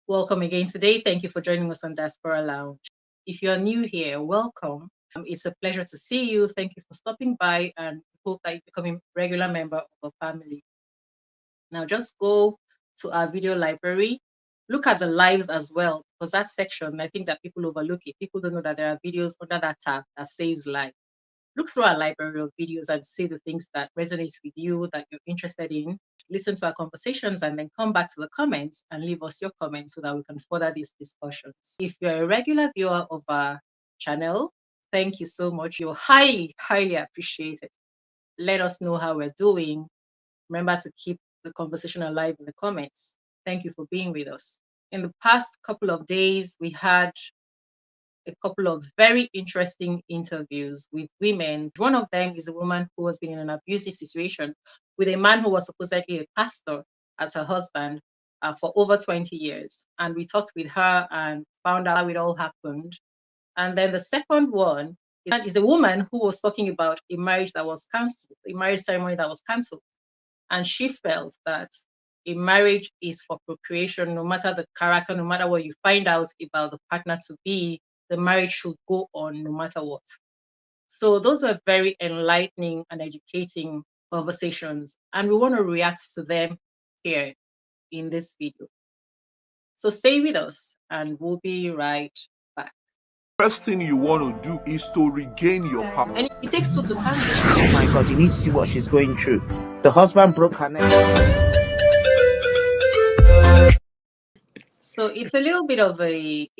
Welcome again today. Thank you for joining us on Diaspora Lounge. If you're new here, welcome. It's a pleasure to see you. Thank you for stopping by and hope that you become a regular member of our family. Now just go to our video library, look at the lives as well, because that section, I think that people overlook it. People don't know that there are videos under that tab that says live. Look through our library of videos and see the things that resonate with you, that you're interested in. Listen to our conversations and then come back to the comments and leave us your comments so that we can further these discussions. If you're a regular viewer of our channel, thank you so much. You're highly, highly appreciated. Let us know how we're doing. Remember to keep the conversation alive in the comments. Thank you for being with us. In the past couple of days, we had a couple of very interesting interviews with women. One of them is a woman who has been in an abusive situation with a man who was supposedly a pastor as her husband for over 20 years. And we talked with her and found out how it all happened. And then the second one is a woman who was talking about a marriage that was cancelled, a marriage ceremony that was cancelled. And she felt that a marriage is for procreation, no matter the character, no matter what you find out about the partner to be, the marriage should go on no matter what. So those were very enlightening and educating conversations, and we want to react to them here in this video. So stay with us and we'll be right back. First thing you want to do is to regain your power. And it takes two to tango. Oh my God, you need to see what she's going through. The husband broke her neck. So it's a little bit of a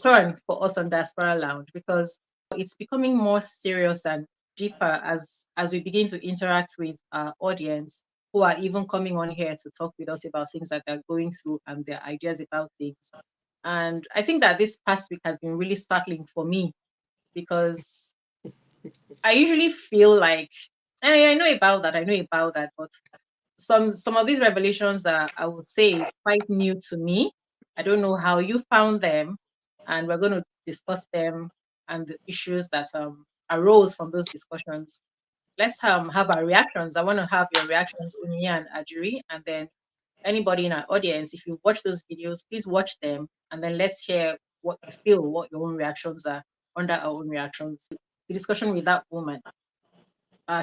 turn for us on Diaspora Lounge because it's becoming more serious and deeper as we begin to interact with our audience who are even coming on here to talk with us about things that they're going through and their ideas about things. And I think that this past week has been really startling for me because I usually feel like I know about that, but some of these revelations are, I would say, quite new to me. I don't know how you found them, and we're going to discuss them and the issues that arose from those discussions. Let's have our reactions. I want to have your reactions, Unia and Ajuri, and then anybody in our audience, if you've watched those videos, please watch them, and then let's hear what you feel, what your own reactions are under our own reactions. The discussion with that woman,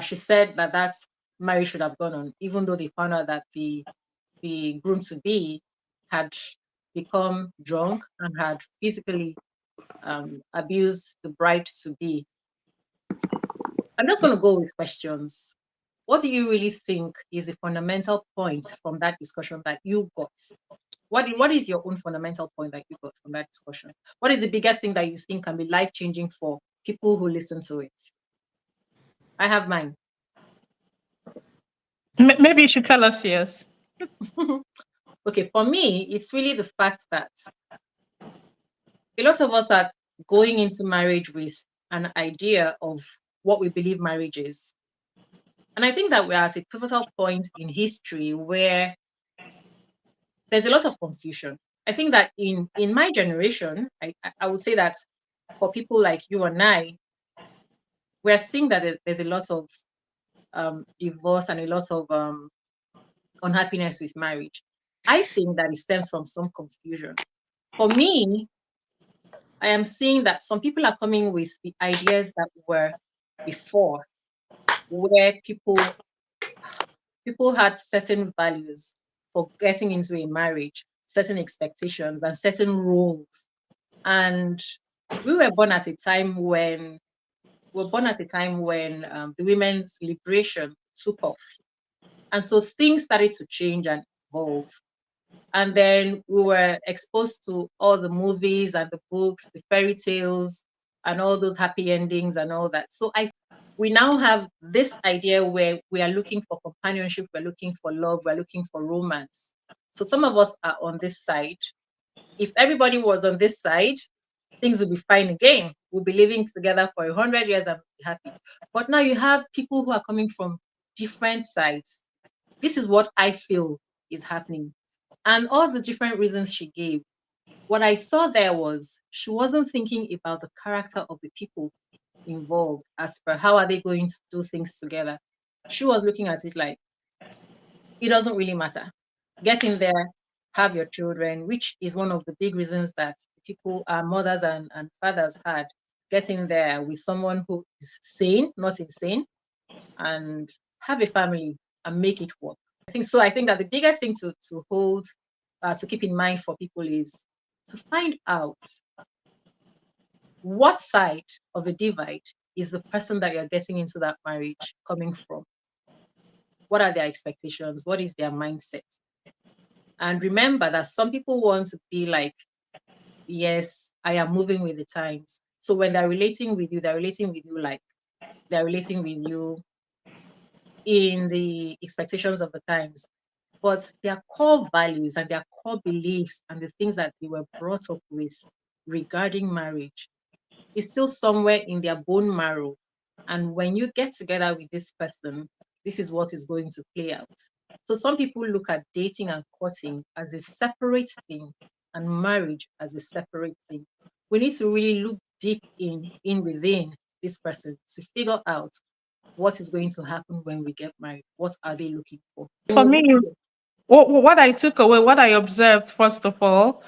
she said that marriage should have gone on, even though they found out that the groom to be had become drunk and had physically abused the bride to be. I'm just going to go with questions. What do you really think is the fundamental point from that discussion that you got? What is your own fundamental point that you got from that discussion? What is the biggest thing that you think can be life-changing for people who listen to it? I have mine. Maybe you should tell us yours. Okay, for me, it's really the fact that a lot of us are going into marriage with an idea of what we believe marriage is. And I think that we're at a pivotal point in history where there's a lot of confusion. I think that in my generation, I would say that for people like you and I, we're seeing that there's a lot of divorce and a lot of unhappiness with marriage. I think that it stems from some confusion. For me, I am seeing that some people are coming with the ideas that were before, where people had certain values for getting into a marriage, certain expectations and certain roles. And we were born at a time when the women's liberation took off. And so things started to change and evolve. And then we were exposed to all the movies and the books, the fairy tales, and all those happy endings and all that. So we now have this idea where we are looking for companionship, we're looking for love, we're looking for romance. So some of us are on this side. If everybody was on this side, things would be fine again. We'll be living together for 100 years and be happy. But now you have people who are coming from different sides. This is what I feel is happening. And all the different reasons she gave, what I saw there was she wasn't thinking about the character of the people involved as per how are they going to do things together. She was looking at it like, it doesn't really matter. Get in there, have your children, which is one of the big reasons that people, mothers and fathers had getting there with someone who is sane, not insane, and have a family and make it work. I think that the biggest thing to hold, to keep in mind for people is to find out what side of the divide is the person that you're getting into that marriage coming from. What are their expectations? What is their mindset? And remember that some people want to be like, yes, I am moving with the times. So when they're relating with you, like they're relating with you in the expectations of the times. But their core values and their core beliefs and the things that they were brought up with regarding marriage is still somewhere in their bone marrow. And when you get together with this person, this is what is going to play out. So some people look at dating and courting as a separate thing and marriage as a separate thing. We need to really look deep in within this person to figure out what is going to happen when we get married. What are they looking for? For me, what I took away, what I observed, first of all,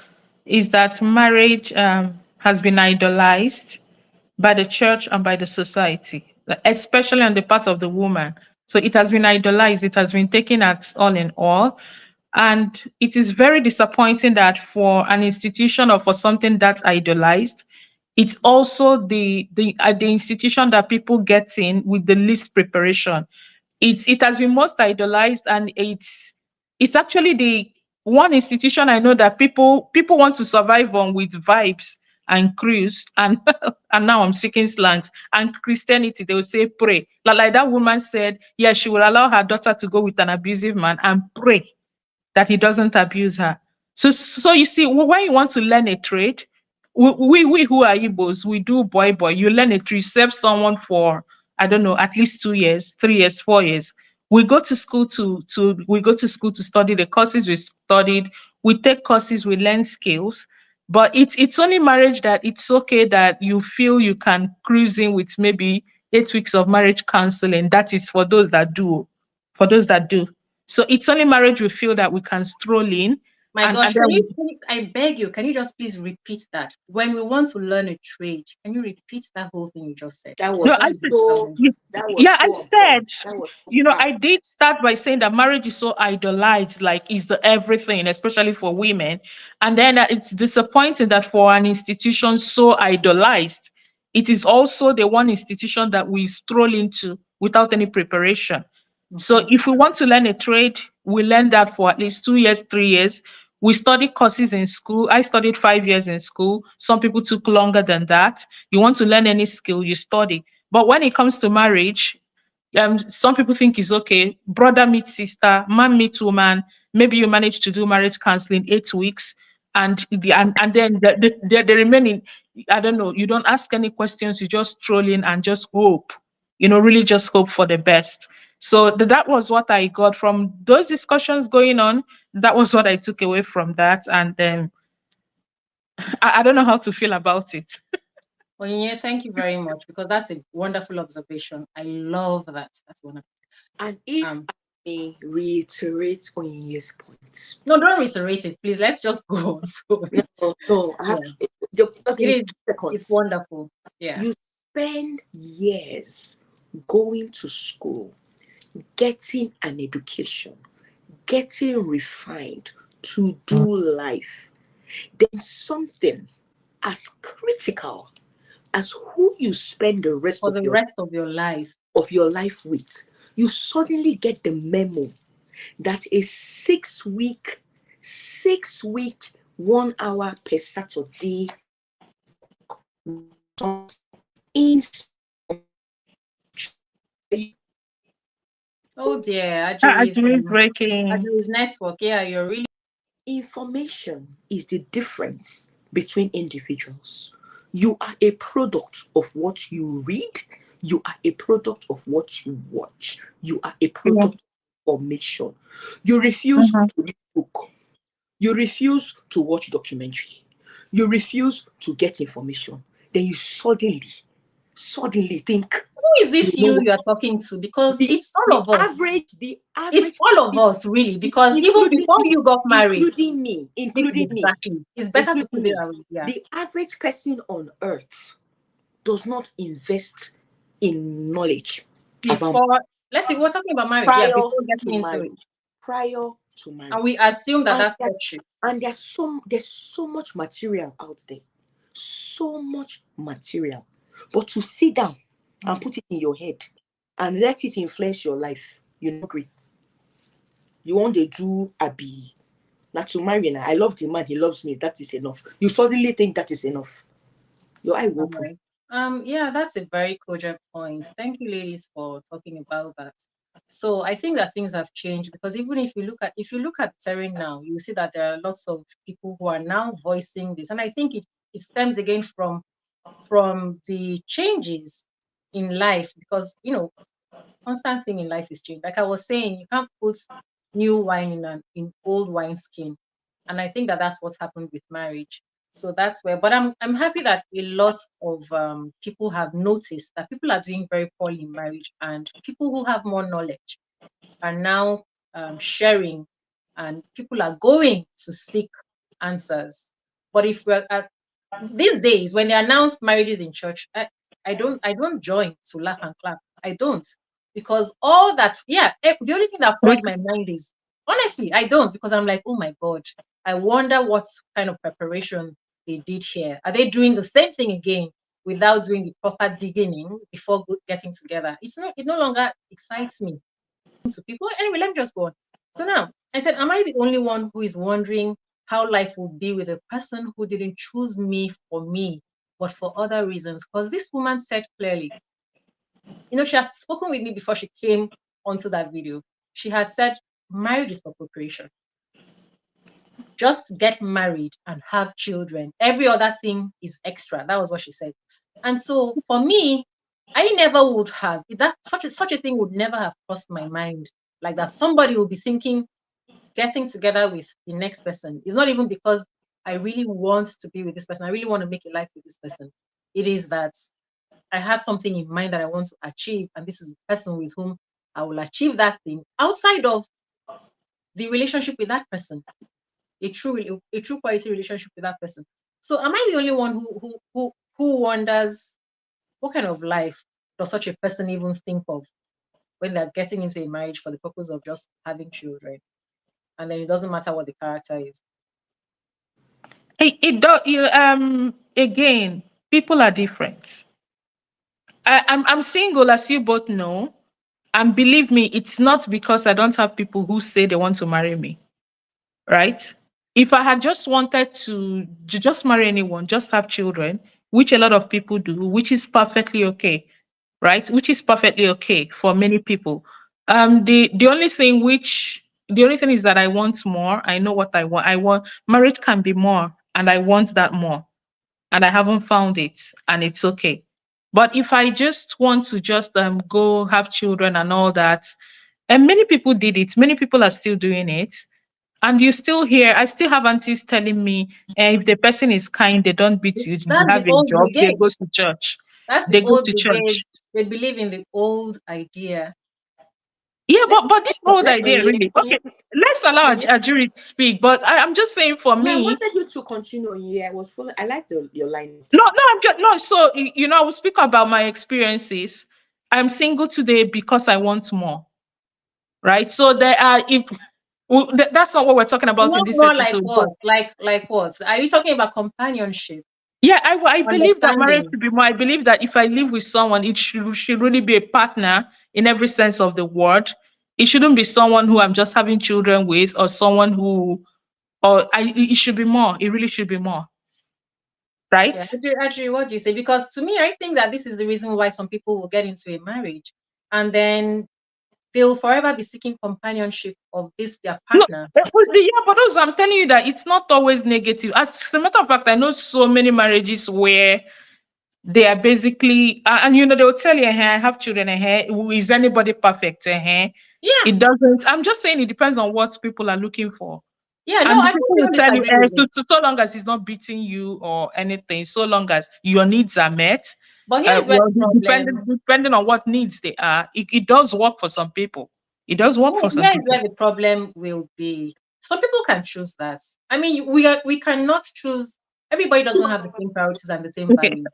is that marriage has been idolized by the church and by the society, like, especially on the part of the woman. So it has been idolized, it has been taken as all in all. And it is very disappointing that for an institution or for something that's idolized, it's also the institution that people get in with the least preparation. It has been most idolized, and it's actually the one institution I know that people want to survive on with vibes and cruise and and now I'm speaking slangs and Christianity. They will say pray. Like that woman said, yeah, she will allow her daughter to go with an abusive man and pray that he doesn't abuse her. So you see, when you want to learn a trade, we who are Igbos, we do boy. You learn a trade, serve someone for, I don't know, at least 2 years, 3 years, 4 years. We go to school to study the courses we studied. We take courses, we learn skills. But it's only marriage that it's okay that you feel you can cruise in with maybe 8 weeks of marriage counseling. That is for those that do. For those that do. So it's only marriage we feel that we can stroll in. My And gosh, then I beg you, can you just please repeat that? When we want to learn a trade, can you repeat that whole thing you just said? That no, was I That's said, the so challenge. that was yeah, I so on said, point. That was so I fast. did start by saying that marriage is so idolized, like is the everything, especially for women. And then it's disappointing that for an institution so idolized, it is also the one institution that we stroll into without any preparation. So Mhm. if we want to learn a trade, we learn that for at least 2 years, 3 years. We study courses in school. I studied 5 years in school. Some people took longer than that. You want to learn any skill, you study. But when it comes to marriage, some people think it's okay. Brother meets sister, man meets woman. Maybe you manage to do marriage counseling 8 weeks, and then the remaining, I don't know. You don't ask any questions. You just stroll in and just hope. Really just hope for the best. So that was what I got from those discussions going on. That was what I took away from that, and I don't know how to feel about it. Well, yeah, thank you very much because that's a wonderful observation. I love that. That's wonderful. And if Um, I may reiterate on your points. no, don't reiterate it, please. Let's just go on. So No, I have yeah, to just give it me is. 2 seconds. It's wonderful. Yeah. You spend years going to school, getting an education, getting refined to do life. Then something as critical as who you spend the rest For the rest of your life. of your life with, you suddenly get the memo that a 6 week 1 hour per Saturday in Oh dear, Actually, it's breaking. Ajui's network. Yeah, you're really. information is the difference between individuals. You are a product of what you read, you are a product of what you watch, you are a Yeah. product of information. You refuse Mhm. to read book, you refuse to watch documentary, you refuse to get information. Then you suddenly think, is this You know you are talking to? Because the it's all of us. the It's average all of person, us, really. Because even including before me, you got married, including me, exactly, it's better to including put it me, that way. Yeah. the average person on earth does not invest in knowledge about Before, let's see, we're talking about marriage. Yeah, prior before to getting into it, marriage. Prior to and marriage. we assume that And that's courtship. there's so much material out there. So much material. But to sit down and put it in your head and let it influence your life, you not agree. You want to do abi. Not to marry now. I love the man, he loves me. That is enough. You suddenly think that is enough. Your eye will All open. right. Yeah, that's a very cogent point. Thank you, ladies, for talking about that. So I think that things have changed because even if you look at Terry now, you see that there are lots of people who are now voicing this. And I think it stems again from the changes in life because constant thing in life is change. Like I was saying, you can't put new wine in old wine skin, and I think that that's what's happened with marriage. So that's where. But I'm happy that a lot of people have noticed that people are doing very poorly in marriage, and people who have more knowledge are now sharing, and people are going to seek answers. But if we're at these days when they announce marriages in church, I don't join to laugh and clap. I don't, because all that, yeah, the only thing that Which crossed my mind is, honestly, I don't, because I'm like, oh my god, I wonder what kind of preparation they did here. Are they doing the same thing again without doing the proper digging in before getting together? It no longer excites me to people. Anyway, let me just go on. So now I said, am I the only one who is wondering how life would be with a person who didn't choose me for me, but for other reasons? Because this woman said clearly, she has spoken with me before she came onto that video. She had said, marriage is for procreation. Just get married and have children. Every other thing is extra. That was what she said. And so for me, I never would have that such a thing would never have crossed my mind. Like that somebody will be thinking getting together with the next person. It's not even because I really want to be with this person. I really want to make a life with this person. It is that I have something in mind that I want to achieve, and this is the person with whom I will achieve that thing outside of the relationship with that person, a true quality relationship with that person. So am I the only one who wonders what kind of life does such a person even think of when they're getting into a marriage for the purpose of just having children, and then it doesn't matter what the character is? it does again, people are different. I'm single, as you both know, and believe me, it's not because I don't have people who say they want to marry me, right? If I had just wanted to just marry anyone, just have children, which a lot of people do, which is perfectly okay, right? Which is perfectly okay for many people. The only thing is that I want more. I know what I want. I want marriage can be more, and I want that more, and I haven't found it, and it's okay. But if I just want to just go have children and all that, and many people did it, many people are still doing it, and you still hear, I still have aunties telling me, if the person is kind, they don't beat you, you That's the have a old job, they brigade. go to church. That's the They go old to brigade. church. They believe in the old idea. Yeah, Let's but this old Let idea really okay. Let's allow me Ajuri to speak, but I'm just saying for Yeah, I me, wanted you to continue. Yeah, I was full. I like your line of no, thought. no, I'm just no. So I will speak about my experiences. I'm single today because I want more, right? So there are if that's not what we're talking about in not this more like episode, but what? Like what? Are you talking about companionship, yeah, I believe that marriage understanding? to be more. I believe that if I live with someone, it should really be a partner in every sense of the word. It shouldn't be someone who I'm just having children with, or someone who, or it should be more. It really should be more, Yeah, right? actually, what do you say? Because to me, I think that this is the reason why some people will get into a marriage, and then they'll forever be seeking companionship of this their No, partner. it was the yeah, but those I'm telling you that it's not always negative. As a matter of fact, I know so many marriages where they are basically, and they will tell you, I have children, is anybody perfect? Yeah, It doesn't. I'm just saying it depends on what people are looking for. yeah. No, And the I people don't will even tell you, disagree with so, it. so long as he's not beating you or anything, so long as your needs are met, But here's where the problem. Depending on what needs they are, it does work for some people. It does work for some Here's people. where the problem will be. Some people can choose that. I mean, we cannot choose. Everybody doesn't have the same priorities and the same Okay, values.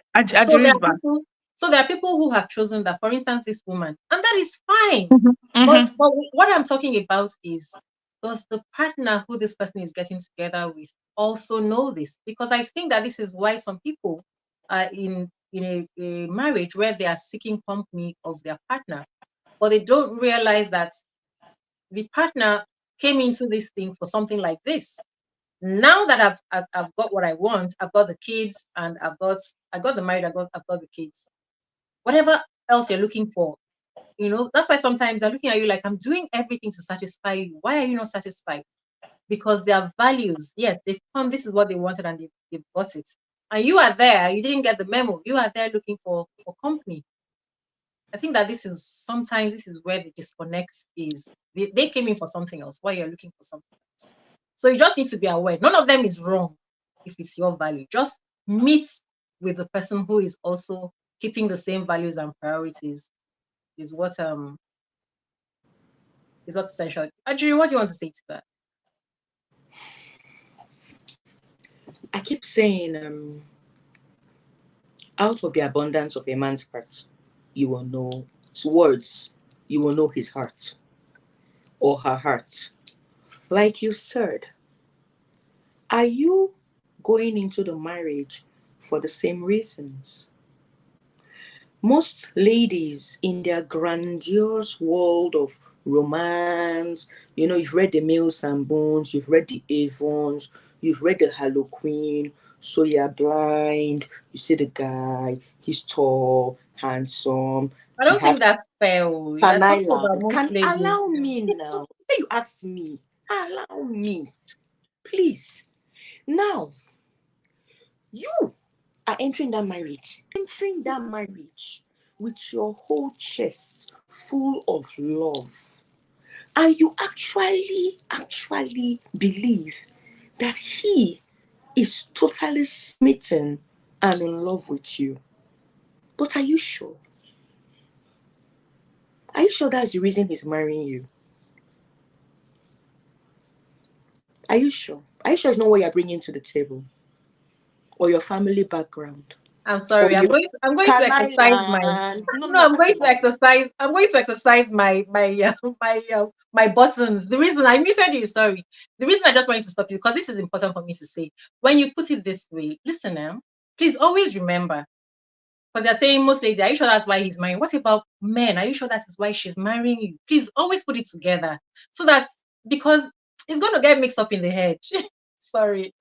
So there are Ajurizba. people. So there are people who have chosen that. For instance, this woman, and that is fine. Mhm, mhm. But what I'm talking about is, does the partner who this person is getting together with also know this? Because I think that this is why some people are in a marriage where they are seeking company of their partner, but they don't realize that the partner came into this thing for something like this. Now that I've got what I want, I've got the kids, and I got the married, I've got the kids. Whatever else you're looking for, that's why sometimes they're looking at you like, I'm doing everything to satisfy you. Why are you not satisfied? Because their values, yes, they've come, this is what they wanted, and they've got it. And you are there, you didn't get the memo. You are there looking for company. I think that this is where the disconnect is. They came in for something else while you're looking for something else. So you just need to be aware. None of them is wrong if it's your value. Just meet with the person who is also keeping the same values and priorities is what's essential. Ajiri, what do you want to say to that? I keep saying, out of the abundance of a man's heart, you will know his words, you will know his heart or her heart. Like you said, are you going into the marriage for the same reasons? Most ladies in their grandiose world of romance, you've read the Mills and Bones, you've read the Avons, you've read the Harlequin, so you're blind, you see the guy, he's tall, handsome, I he don't think has that's fair. You're can I talking about land? most Can ladies. allow me now. When you ask me, allow me, please. Now, you are entering that marriage with your whole chest full of love, and you actually believe that he is totally smitten and in love with you. But are you sure? Are you sure that's the reason he's marrying you? Are you sure? Are you sure it's not what you're bringing to the table, or your family background, I'm or sorry. your I'm going to can I exercise my land? No, no, no, I'm going can to I? exercise. I'm going to exercise my buttons. The reason I muted you, sorry. The reason I just wanted to stop you because this is important for me to say. When you put it this way, listen now. Please always remember, because they're saying most ladies, are you sure that's why he's marrying? What about men? Are you sure that is why she's marrying you? Please always put it together so that because it's going to get mixed up in the head. Sorry.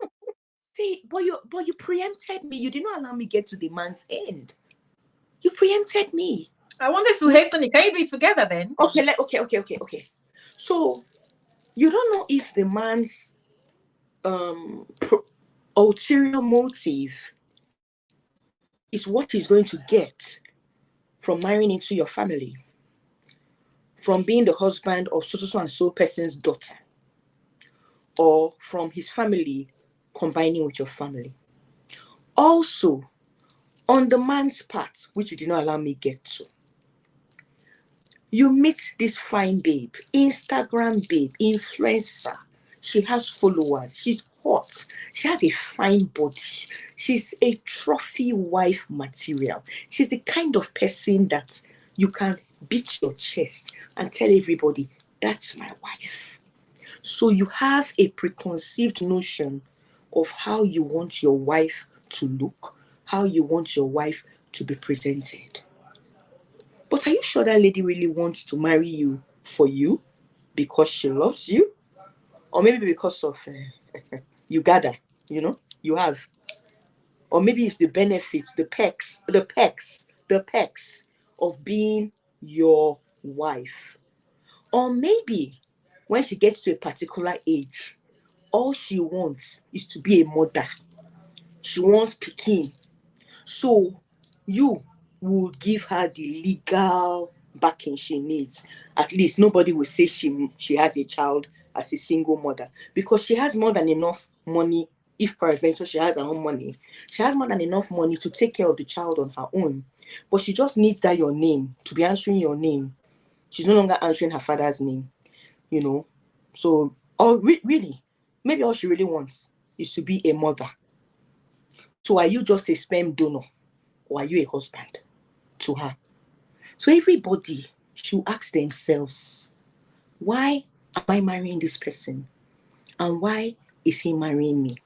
See, but you preempted me. You did not allow me get to the man's end. You preempted me. I wanted to hasten it. Can you do it together then? Okay. So you don't know if the man's ulterior motive is what he's going to get from marrying into your family, from being the husband of so and so person's daughter, or from his family combining with your family. Also, on the man's part, which you did not allow me get to, you meet this fine babe, Instagram babe, influencer. She has followers. She's hot. She has a fine body. She's a trophy wife material. She's the kind of person that you can beat your chest and tell everybody, that's my wife. So you have a preconceived notion of how you want your wife to look, how you want your wife to be presented. But are you sure that lady really wants to marry you for you because she loves you? Or maybe because of you gather, you have. Or maybe it's the benefits, the perks of being your wife. Or maybe when she gets to a particular age, all she wants is to be a mother. She wants pikin. So you will give her the legal backing she needs. At least nobody will say she has a child as a single mother, because she has more than enough money if peradventure she has her own money, she has more than enough money to take care of the child on her own. But she just needs that your name to be answering your name. She's no longer answering her father's name, you know. So, or really, maybe all she really wants is to be a mother. So, are you just a sperm donor, or are you a husband to her? So, everybody should ask themselves, why am I marrying this person? And why is he marrying me?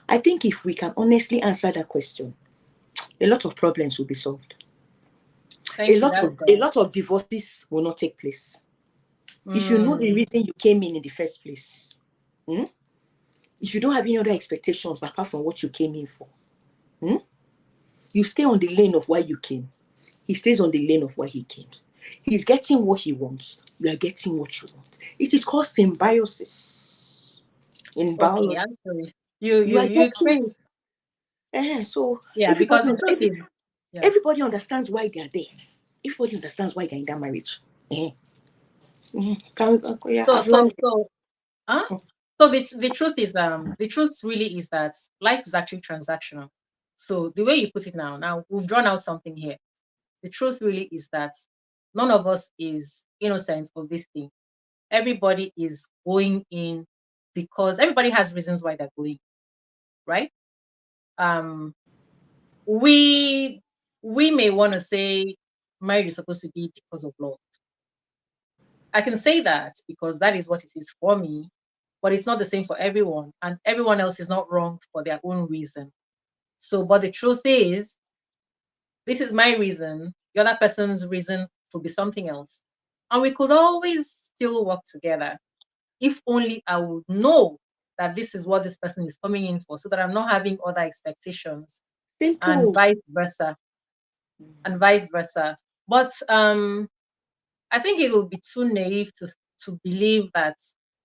I think if we can honestly answer that question, a lot of problems will be solved. Thank you. That's A good. lot of divorces will not take place. If you know the Mm. reason you came in the first place, if you don't have any other expectations apart from what you came in for, you stay on the lane of why you came. He stays on the lane of why he came. He's getting what he wants. You are getting what you want. It is called symbiosis in Okay, biology. actually, you You you are you getting. explained. So Yeah, because the truth is, yeah. everybody understands why they are there. Everybody understands why they're in that marriage. So I've so landed. so huh? So the truth is the truth really is that life is actually transactional. So the way you put it now we've drawn out something here. The truth really is that none of us is innocent of this thing. Everybody is going in because everybody has reasons why they're going, right? Um, we may want to say marriage is supposed to be because of love. I can say that because that is what it is for me, but it's not the same for everyone, and everyone else is not wrong for their own reason. So, but the truth is, this is my reason, the other person's reason could be something else. And we could always still work together if only I would know that this is what this person is coming in for, so that I'm not having other expectations and Simple. vice versa. And vice versa. But I think it would be too naive to believe that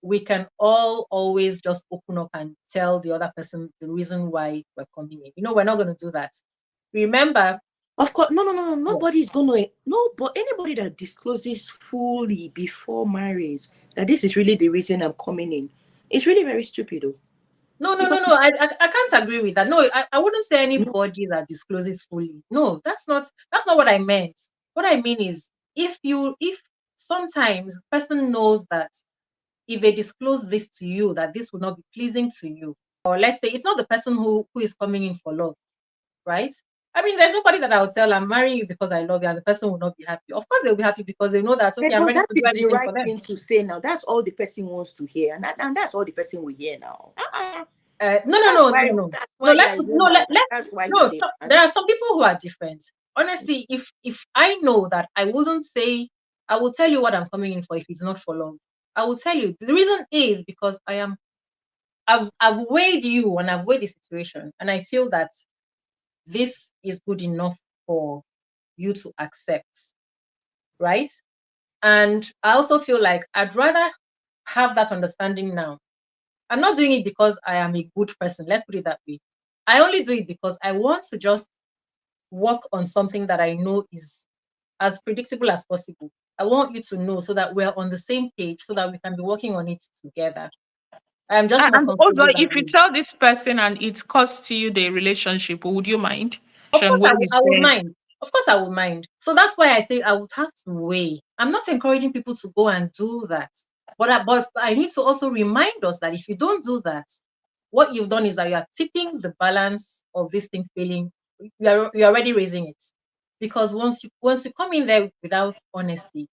we can all always just open up and tell the other person the reason why we're coming in. We're not going to do that. Remember, Of course, no. yeah. Nobody's gonna no, but anybody that discloses fully before marriage that this is really the reason I'm coming in, it's really very stupid, though. No, no, Because no, no. I can't agree with that. No, I wouldn't say no, anybody that discloses fully. No, that's not what I meant. What I mean is if sometimes the person knows that if they disclose this to you, that this would not be pleasing to you, or let's say it's not the person who is coming in for love, right? I mean, there's nobody that I'll tell I'm marrying you because I love you, and the person will not be happy. Of course, they'll be happy because they know that okay, I'm but ready that to do is the anything right for them. thing to say now. That's all the person wants to hear, and that's all the person will hear now. No, no, That's no, why no, no. that's No, why you're let's a no woman. That's why you no. say There man. are some people who are different. Honestly, if I know that I wouldn't say, I will tell you what I'm coming in for if it's not for long. I will tell you. The reason is because I've weighed you and I've weighed the situation, and I feel that this is good enough for you to accept, right? And I also feel like I'd rather have that understanding now. I'm not doing it because I am a good person. Let's put it that way. I only do it because I want to just work on something that I know is as predictable as possible. I want you to know so that we're on the same page so that we can be working on it together. I'm just more And also, comfortable that if you way. tell this person and it costs you the relationship, would you mind? Of course, Where you I would said, mind. Of course, I would mind. So that's why I say I would have to weigh. I'm not encouraging people to go and do that. But I need to also remind us that if you don't do that, what you've done is that you are tipping the balance of this thing failing. You're already raising it. Because once you come in there without honesty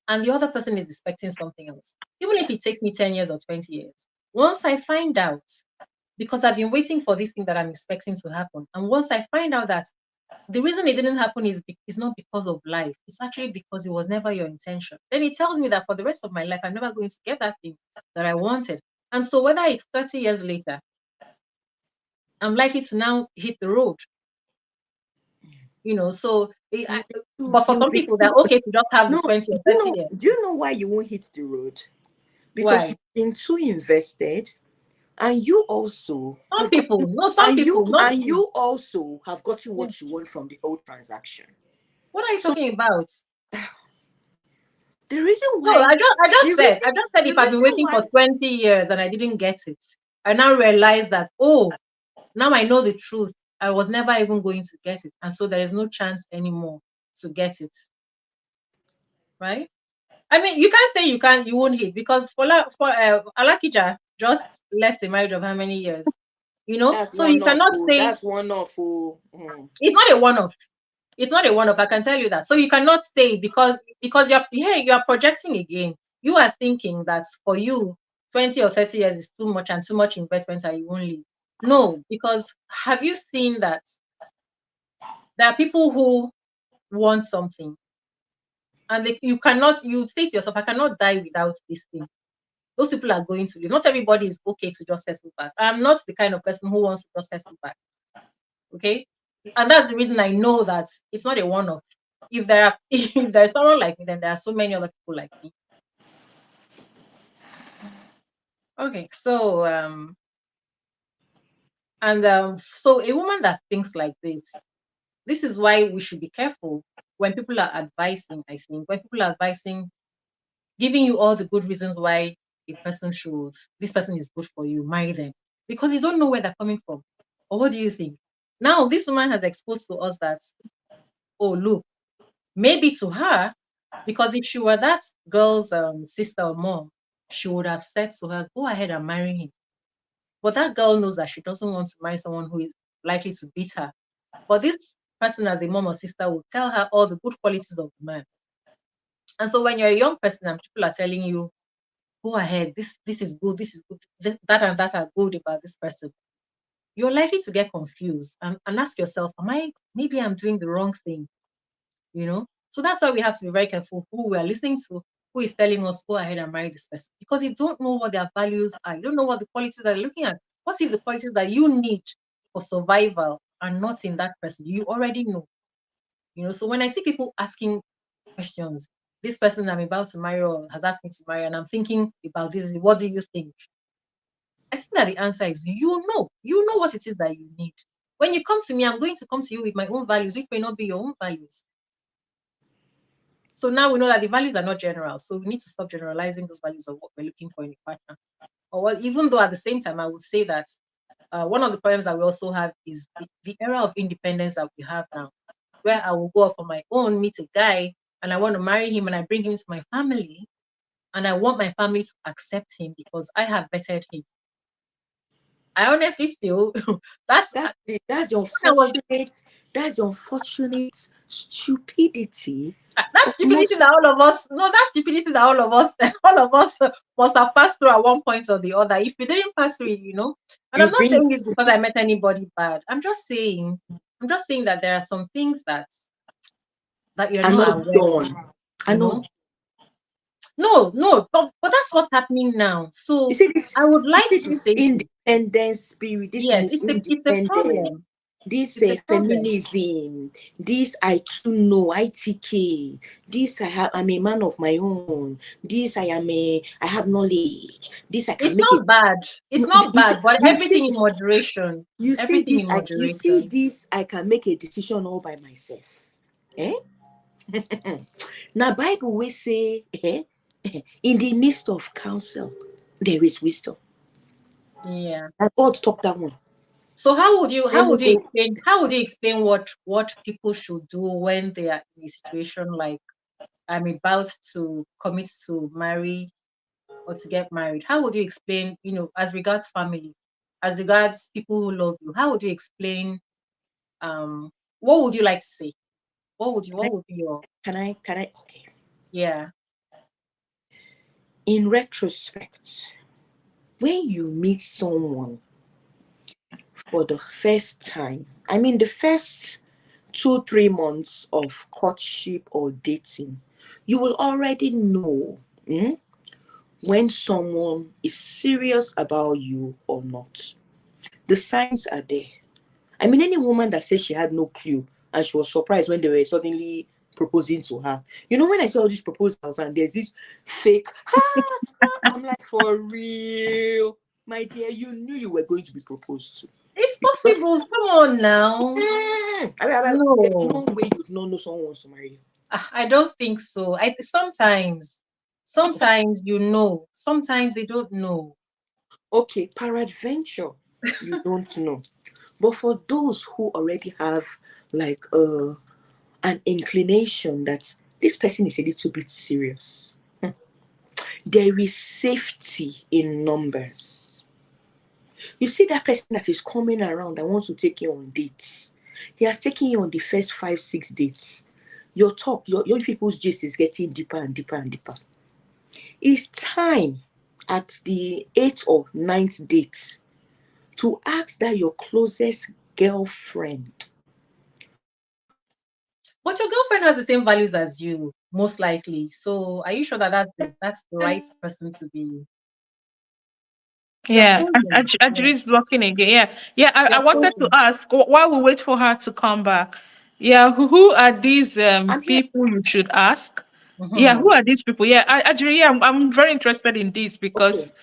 and the other person is expecting something else, even if it takes me 10 years or 20 years, once I find out, because I've been waiting for this thing that I'm expecting to happen. And once I find out that the reason it didn't happen is not because of life, it's actually because it was never your intention, then it tells me that for the rest of my life, I'm never going to get that thing that I wanted. And so, whether it's 30 years later, I'm likely to now hit the road, So, You be too, but for you some be people, they're too. okay to just have the No, 20 or 30 years. do you know why you won't hit the road? Because Why? you've been too invested, and you also Some have got, people, no, some and people, not you also have gotten yeah. what you want from the whole transaction. What are you So talking about? the reason No, why, I just the said, reason, I just said the if I've been reason waiting why, for 20 years and I didn't get it, I now realize that, oh, now I know the truth. I was never even going to get it. And so there is no chance anymore to get it. Right? I mean, you can't say you won't hit, because for Alakija just left a marriage of how many years? That's So you one off. cannot say That's one off. it's not a one-off. It's not a one-off. I can tell you that. So you cannot say, because you're projecting again. You are thinking that for you, 20 or 30 years is too much and too much investment and you won't leave. No, because have you seen that there are people who want something and you say to yourself, I cannot die without this thing. Those people are going to leave. Not everybody is okay to just settle back. I'm not the kind of person who wants to just settle back. Okay? And that's the reason I know that it's not a one-off. If there's someone like me, then there are so many other people like me. Okay, so so a woman that thinks like this is why we should be careful when people are advising. I think when people are advising, giving you all the good reasons why this person is good for you, marry them, because you don't know where they're coming from. Or what do you think? Now this woman has exposed to us that, oh look, maybe to her, because if she were that girl's sister or mom, she would have said to her, go ahead and marry him. But that girl knows that she doesn't want to marry someone who is likely to beat her. But this person, as a mom or sister, will tell her all the good qualities of the man. And so when you're a young person and people are telling you, go ahead, this is good, that and that are good about this person, you're likely to get confused and ask yourself, maybe I'm doing the wrong thing, So that's why we have to be very careful who we are listening to, who is telling us, go ahead and marry this person, because you don't know what their values are. You don't know what the qualities they're looking at. What if the qualities that you need for survival are not in that person? You already know. So when I see people asking questions, this person I'm about to marry or has asked me to marry, and I'm thinking about this, what do you think? I think that the answer is you know what it is that you need. When you come to me, I'm going to come to you with my own values, which may not be your own values. So now we know that the values are not general. So we need to stop generalizing those values of what we're looking for in a partner. Even though at the same time, I would say that one of the problems that we also have is the era of independence that we have now, where I will go off on my own, meet a guy, and I want to marry him, and I bring him to my family, and I want my family to accept him because I have vetted him. I honestly feel that's That's unfortunate stupidity. that's stupidity that all of us that's stupidity that all of us all of us must have passed through at one point or the other. If we didn't pass through it, and You I'm not bring saying this because I met anybody bad. I'm just saying that there are some things that you're I'm not not aware of, done. I you know. know. No, but that's what's happening now. So You see I this. would You like see to this say to independent spirit. This yes, most it's a independent. problem. This It's a problem. feminism. This I too know. ITK. This I'm a man of my own. This I have knowledge. This I can It's make it. not bad. It's not You see, bad, but you everything see, in moderation. you see Everything this. in You see moderation. this. I can make a decision all by myself. Eh? Now Bible will say, in the midst of counsel, there is wisdom. Yeah. And God stop that one. So Let me go. how would you explain what people should do when they are in a situation like I'm about to commit to marry or to get married? How would you explain, as regards family, as regards people who love you, how would you explain what would you like to say? What would be your Can I? Okay. yeah. In retrospect, when you meet someone for the first time, I mean, the first 2-3 months of courtship or dating, you will already know when someone is serious about you or not. The signs are there. I mean, any woman that says she had no clue and she was surprised when they were suddenly proposing to her. When I saw all these proposals and there's this fake, I'm like, for real, my dear, you knew you were going to be proposed to. It's possible. Come on now. There's no No. way you'd not know someone wants to marry you. I don't think so. Sometimes sometimes they don't know. Okay, peradventure, you don't know. But for those who already have like an inclination that this person is a little bit serious, there is safety in numbers. You see that person that is coming around that wants to take you on dates. He has taken you on the first 5, 6 dates. Your talk, your people's gist is getting deeper and deeper and deeper. It's time at the 8th or 9th date to ask that your closest girlfriend. But your girlfriend has the same values as you, most likely. So are you sure that that's the right person to be? You're Yeah, frozen. Yeah, Ajiri's blocking again. Yeah, yeah. I you're wanted to frozen. ask while we wait for her to come back. Yeah, who are these I'm here. people you should ask? Yeah, Mm-hmm. who are these people? Yeah, Ajiri, yeah, I'm very interested in this Okay. because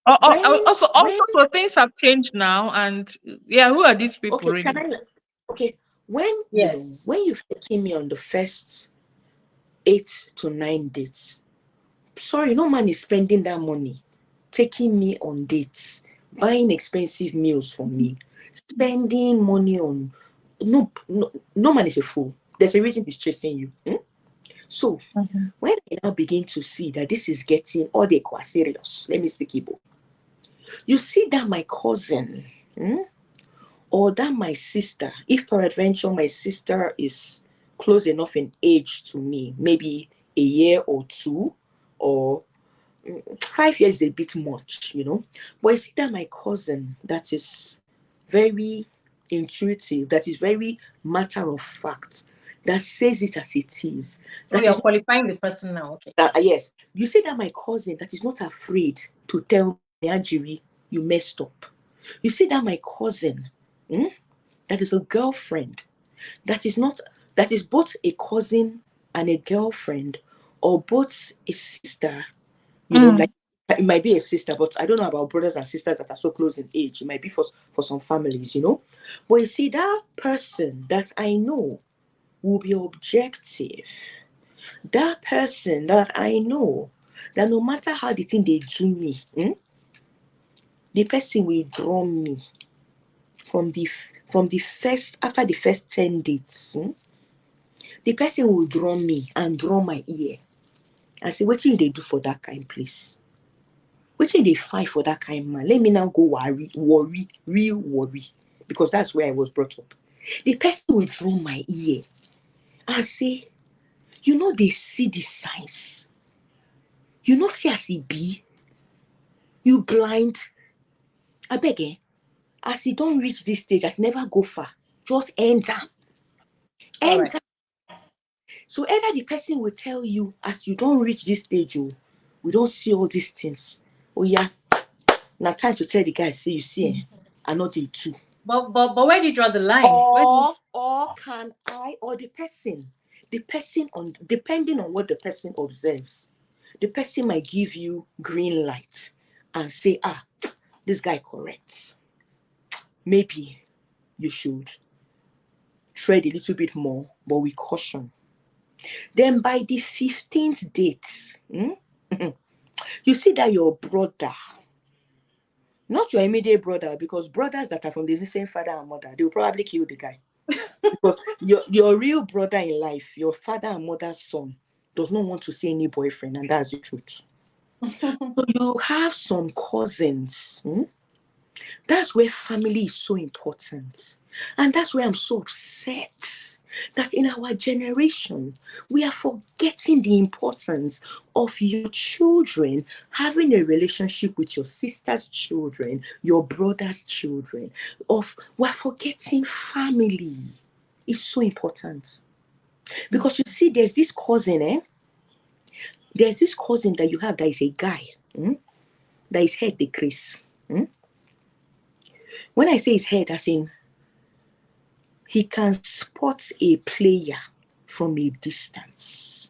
When when also things have changed now, and yeah, who are these people okay, can really? I okay, when Yes. when you've taken me on the first 8 to 9 dates, sorry, no man is spending that money taking me on dates, buying expensive meals for me, spending money on no man is a fool. There's a reason he's chasing you. So Mhm. when I now begin to see that this is getting all the qua serious, let me speak Igbo. You see that my cousin, or that my sister, if peradventure my sister is close enough in age to me, maybe a year or two, or 5 years is a bit much. But you see that my cousin that is very intuitive, that is very matter of fact, that says it as it is, So that you're is qualifying the person now. Okay. yes, you see that my cousin that is not afraid to tell me, Ajiri, you messed up. You see that my cousin, that is a girlfriend, that is not, that is both a cousin and a girlfriend, or both a sister, like Mm. it might be a sister, but I don't know about brothers and sisters that are so close in age. It might be for some families. But you see, that person that I know will be objective. That person that I know that no matter how the thing they do me, the person will draw me from the first after the first 10 dates. The person will draw me and draw my ear and say, what you they do for that kind place? What you they find for that kind man? Let me now go worry, real worry. Because that's where I was brought up. The person will draw my ear and say, they see the signs. See as he be. You blind. I beg as he don't reach this stage, as he never go far, just enter. All right. Enter. So either the person will tell you, as you don't reach this stage, we don't see all these things. Oh yeah, now time to tell the guy, say you see, I know they too. But where do you draw the line? Where do you... Or can I, or the person on depending on what the person observes, the person might give you green light and say, this guy correct. Maybe you should tread a little bit more, but with caution. Then by the 15th date, you see that your brother, not your immediate brother, because brothers that are from the same father and mother, they will probably kill the guy. Because your real brother in life, your father and mother's son, does not want to see any boyfriend, and that's the truth. So you have some cousins. That's where family is so important. And that's where I'm so upset that in our generation, we are forgetting the importance of your children having a relationship with your sister's children, your brother's children. We're forgetting family. It's so important. Because you see, there's this cousin, There's this cousin that you have that is a guy, that his head decrease. When I say his head, as in he can spot a player from a distance.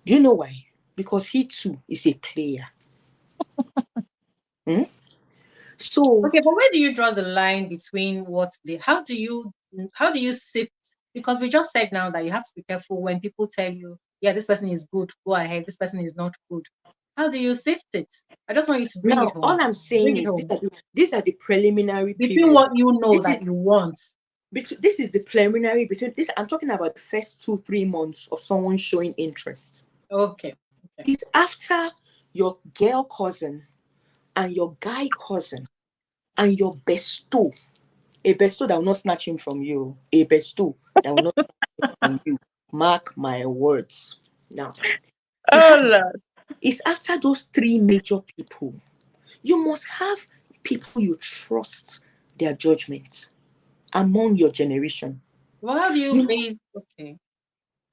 Do you know why? Because he too is a player. So Okay, but where do you draw the line between how do you sift? Because we just said now that you have to be careful when people tell you, yeah, this person is good, go ahead, this person is not good. How do you sift it? I just want you to bring it Now, all home. I'm Bring saying it is home. these are the preliminary Between period. what you know This is that you want. this is the preliminary between this. I'm talking about the first 2-3 months of someone showing interest. Okay. Okay. It's after your girl cousin and your guy cousin and your bestow, a bestow that will not snatch him from you, a bestow that will not snatch him from you. Mark my words. Now, it's Oh after, Lord. it's after those three major people. You must have people you trust their judgment among your generation. Well, how do you You base? Okay.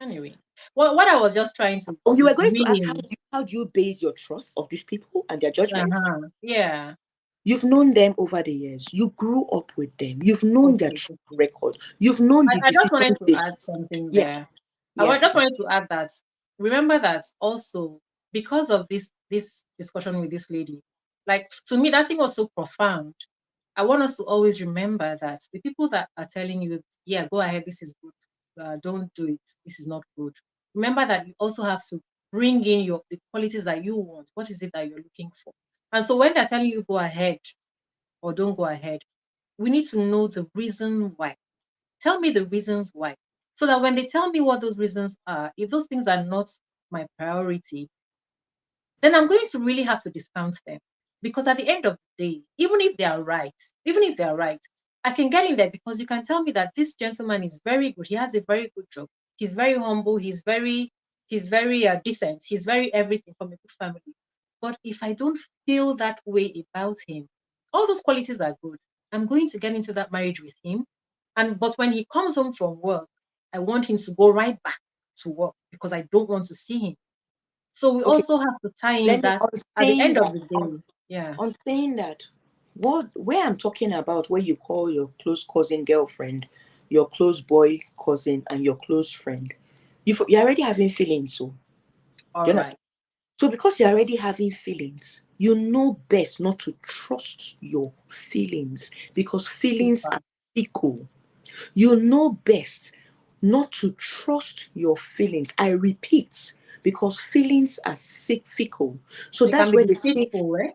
Anyway, what I was just trying to you were going to ask really. how do you base your trust of these people and their judgment? Yeah. You've known them over the years. You grew up with them. You've known their Okay. track Okay. record. You've known the I just wanted decisions to they. add something Yeah, there. yeah. Just wanted to add that remember that also because of this discussion with this lady, like to me that thing was so profound. I want us to always remember that the people that are telling you, yeah, go ahead, this is good, don't do it, this is not good. Remember that you also have to bring in the qualities that you want. What is it that you're looking for? And so when they're telling you go ahead or don't go ahead, we need to know the reason why. Tell me the reasons why. So that when they tell me what those reasons are, if those things are not my priority, then I'm going to really have to discount them. Because at the end of the day, even if they are right, I can get in there because you can tell me that this gentleman is very good. He has a very good job. He's very humble. He's very decent. He's very everything from a good family. But if I don't feel that way about him, all those qualities are good. I'm going to get into that marriage with him. But when he comes home from work, I want him to go right back to work because I don't want to see him. So we Okay. also have to tie in Let me that on at the saying end of that the day. Yeah. on saying that what where I'm talking about where you call your close cousin girlfriend, your close boy cousin, and your close friend, you're already having feelings. So do All you understand? right. So because you're already having feelings, you know best not to trust your feelings because feelings Super. are fickle. You know best not to trust your feelings. I repeat, because feelings are fickle. So They can that's be where they say deceitful, eh?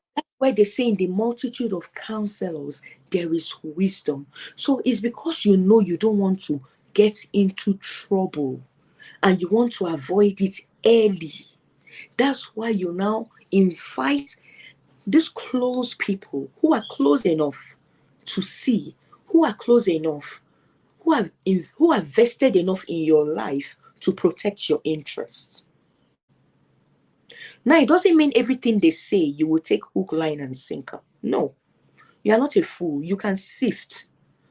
in the multitude of counselors there is wisdom. So it's because you know you don't want to get into trouble and you want to avoid it early. That's why you now invite these close people who are close enough to see, who are close enough, who are vested enough in your life to protect your interests. Now, it doesn't mean everything they say you will take hook, line, and sinker. No, you are not a fool. You can sift.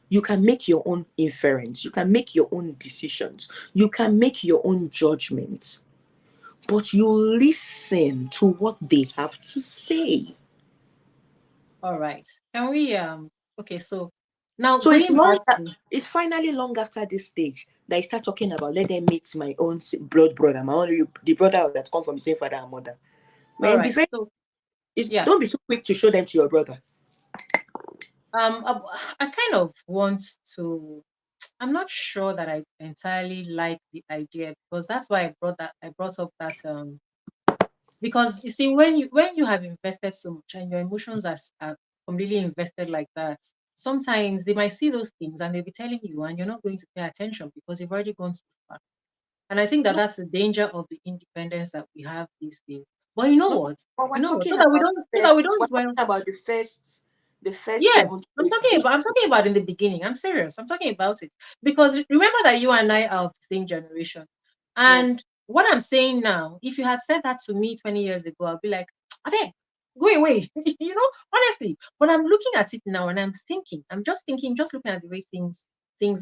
You can make your own inference. You can make your own decisions. You can make your own judgments. But you listen to what they have to say. All right. Can we okay, so now So going back to it's finally long after this stage that I start talking about let them meet my own blood brother, my own the brother that come from the same father and mother. all Man, be right. very So yeah. don't be too quick to show them to your brother. Um I, I kind of want to I'm not sure that I entirely like the idea because that's why I brought up that because you see when you have invested so much and your emotions are completely invested like that, sometimes they might see those things and they'll be telling you and you're not going to pay attention because you've already gone too far. And I think that No, that's the danger of the independence that we have these days. But you know no, what? but You know what? So that we we're don't talking dwell. about the first Yes, 7 to 8 I'm days. talking about in the beginning. I'm serious. I'm talking about it. Because remember that you and I are of the same generation. Yeah. And what I'm saying now, if you had said that to me 20 years ago, I'd be like, I beg, go away. Honestly. But I'm looking at it now and I'm thinking, I'm just thinking, just looking at the way things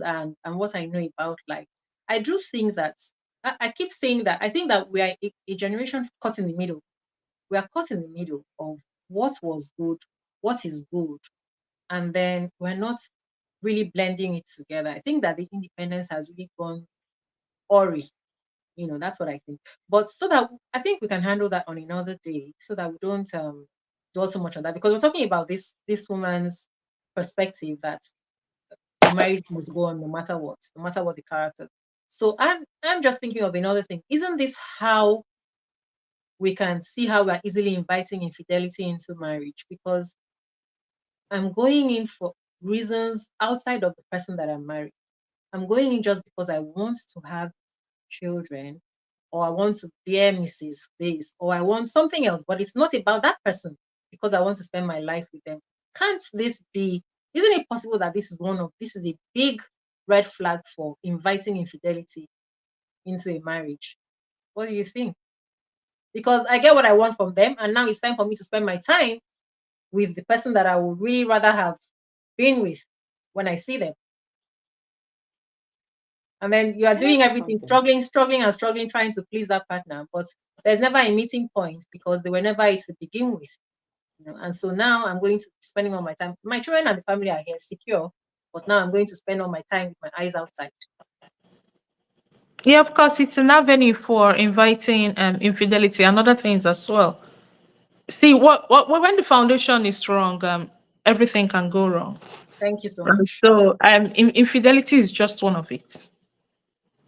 are and what I know about life. I do think that I keep saying that I think that we are a generation caught in the middle. We are caught in the middle of what was good, what is good, and then we're not really blending it together. I think that the independence has really gone awry. That's what I think. But so that I think we can handle that on another day, so that we don't dwell so much on that because we're talking about this woman's perspective that the marriage must go on no matter what the character. So I'm just thinking of another thing. Isn't this how we can see how we're easily inviting infidelity into marriage, because I'm going in for reasons outside of the person that I'm married. I'm going in just because I want to have children, or I want to bear Mrs. This, or I want something else, but it's not about that person because I want to spend my life with them. Can't this be, isn't it possible that this is a big red flag for inviting infidelity into a marriage? What do you think? Because I get what I want from them, and now it's time for me to spend my time with the person that I would really rather have been with when I see them. And then you are Can I doing say everything, something? struggling, trying to please that partner, but there's never a meeting point because they were never it to begin with. And so now I'm going to be spending all my time. My children and the family are here secure, but now I'm going to spend all my time with my eyes outside. Yeah, of course, it's an avenue for inviting infidelity and other things as well. See, what when the foundation is wrong, everything can go wrong. Thank you so And much. so, infidelity is just one of it.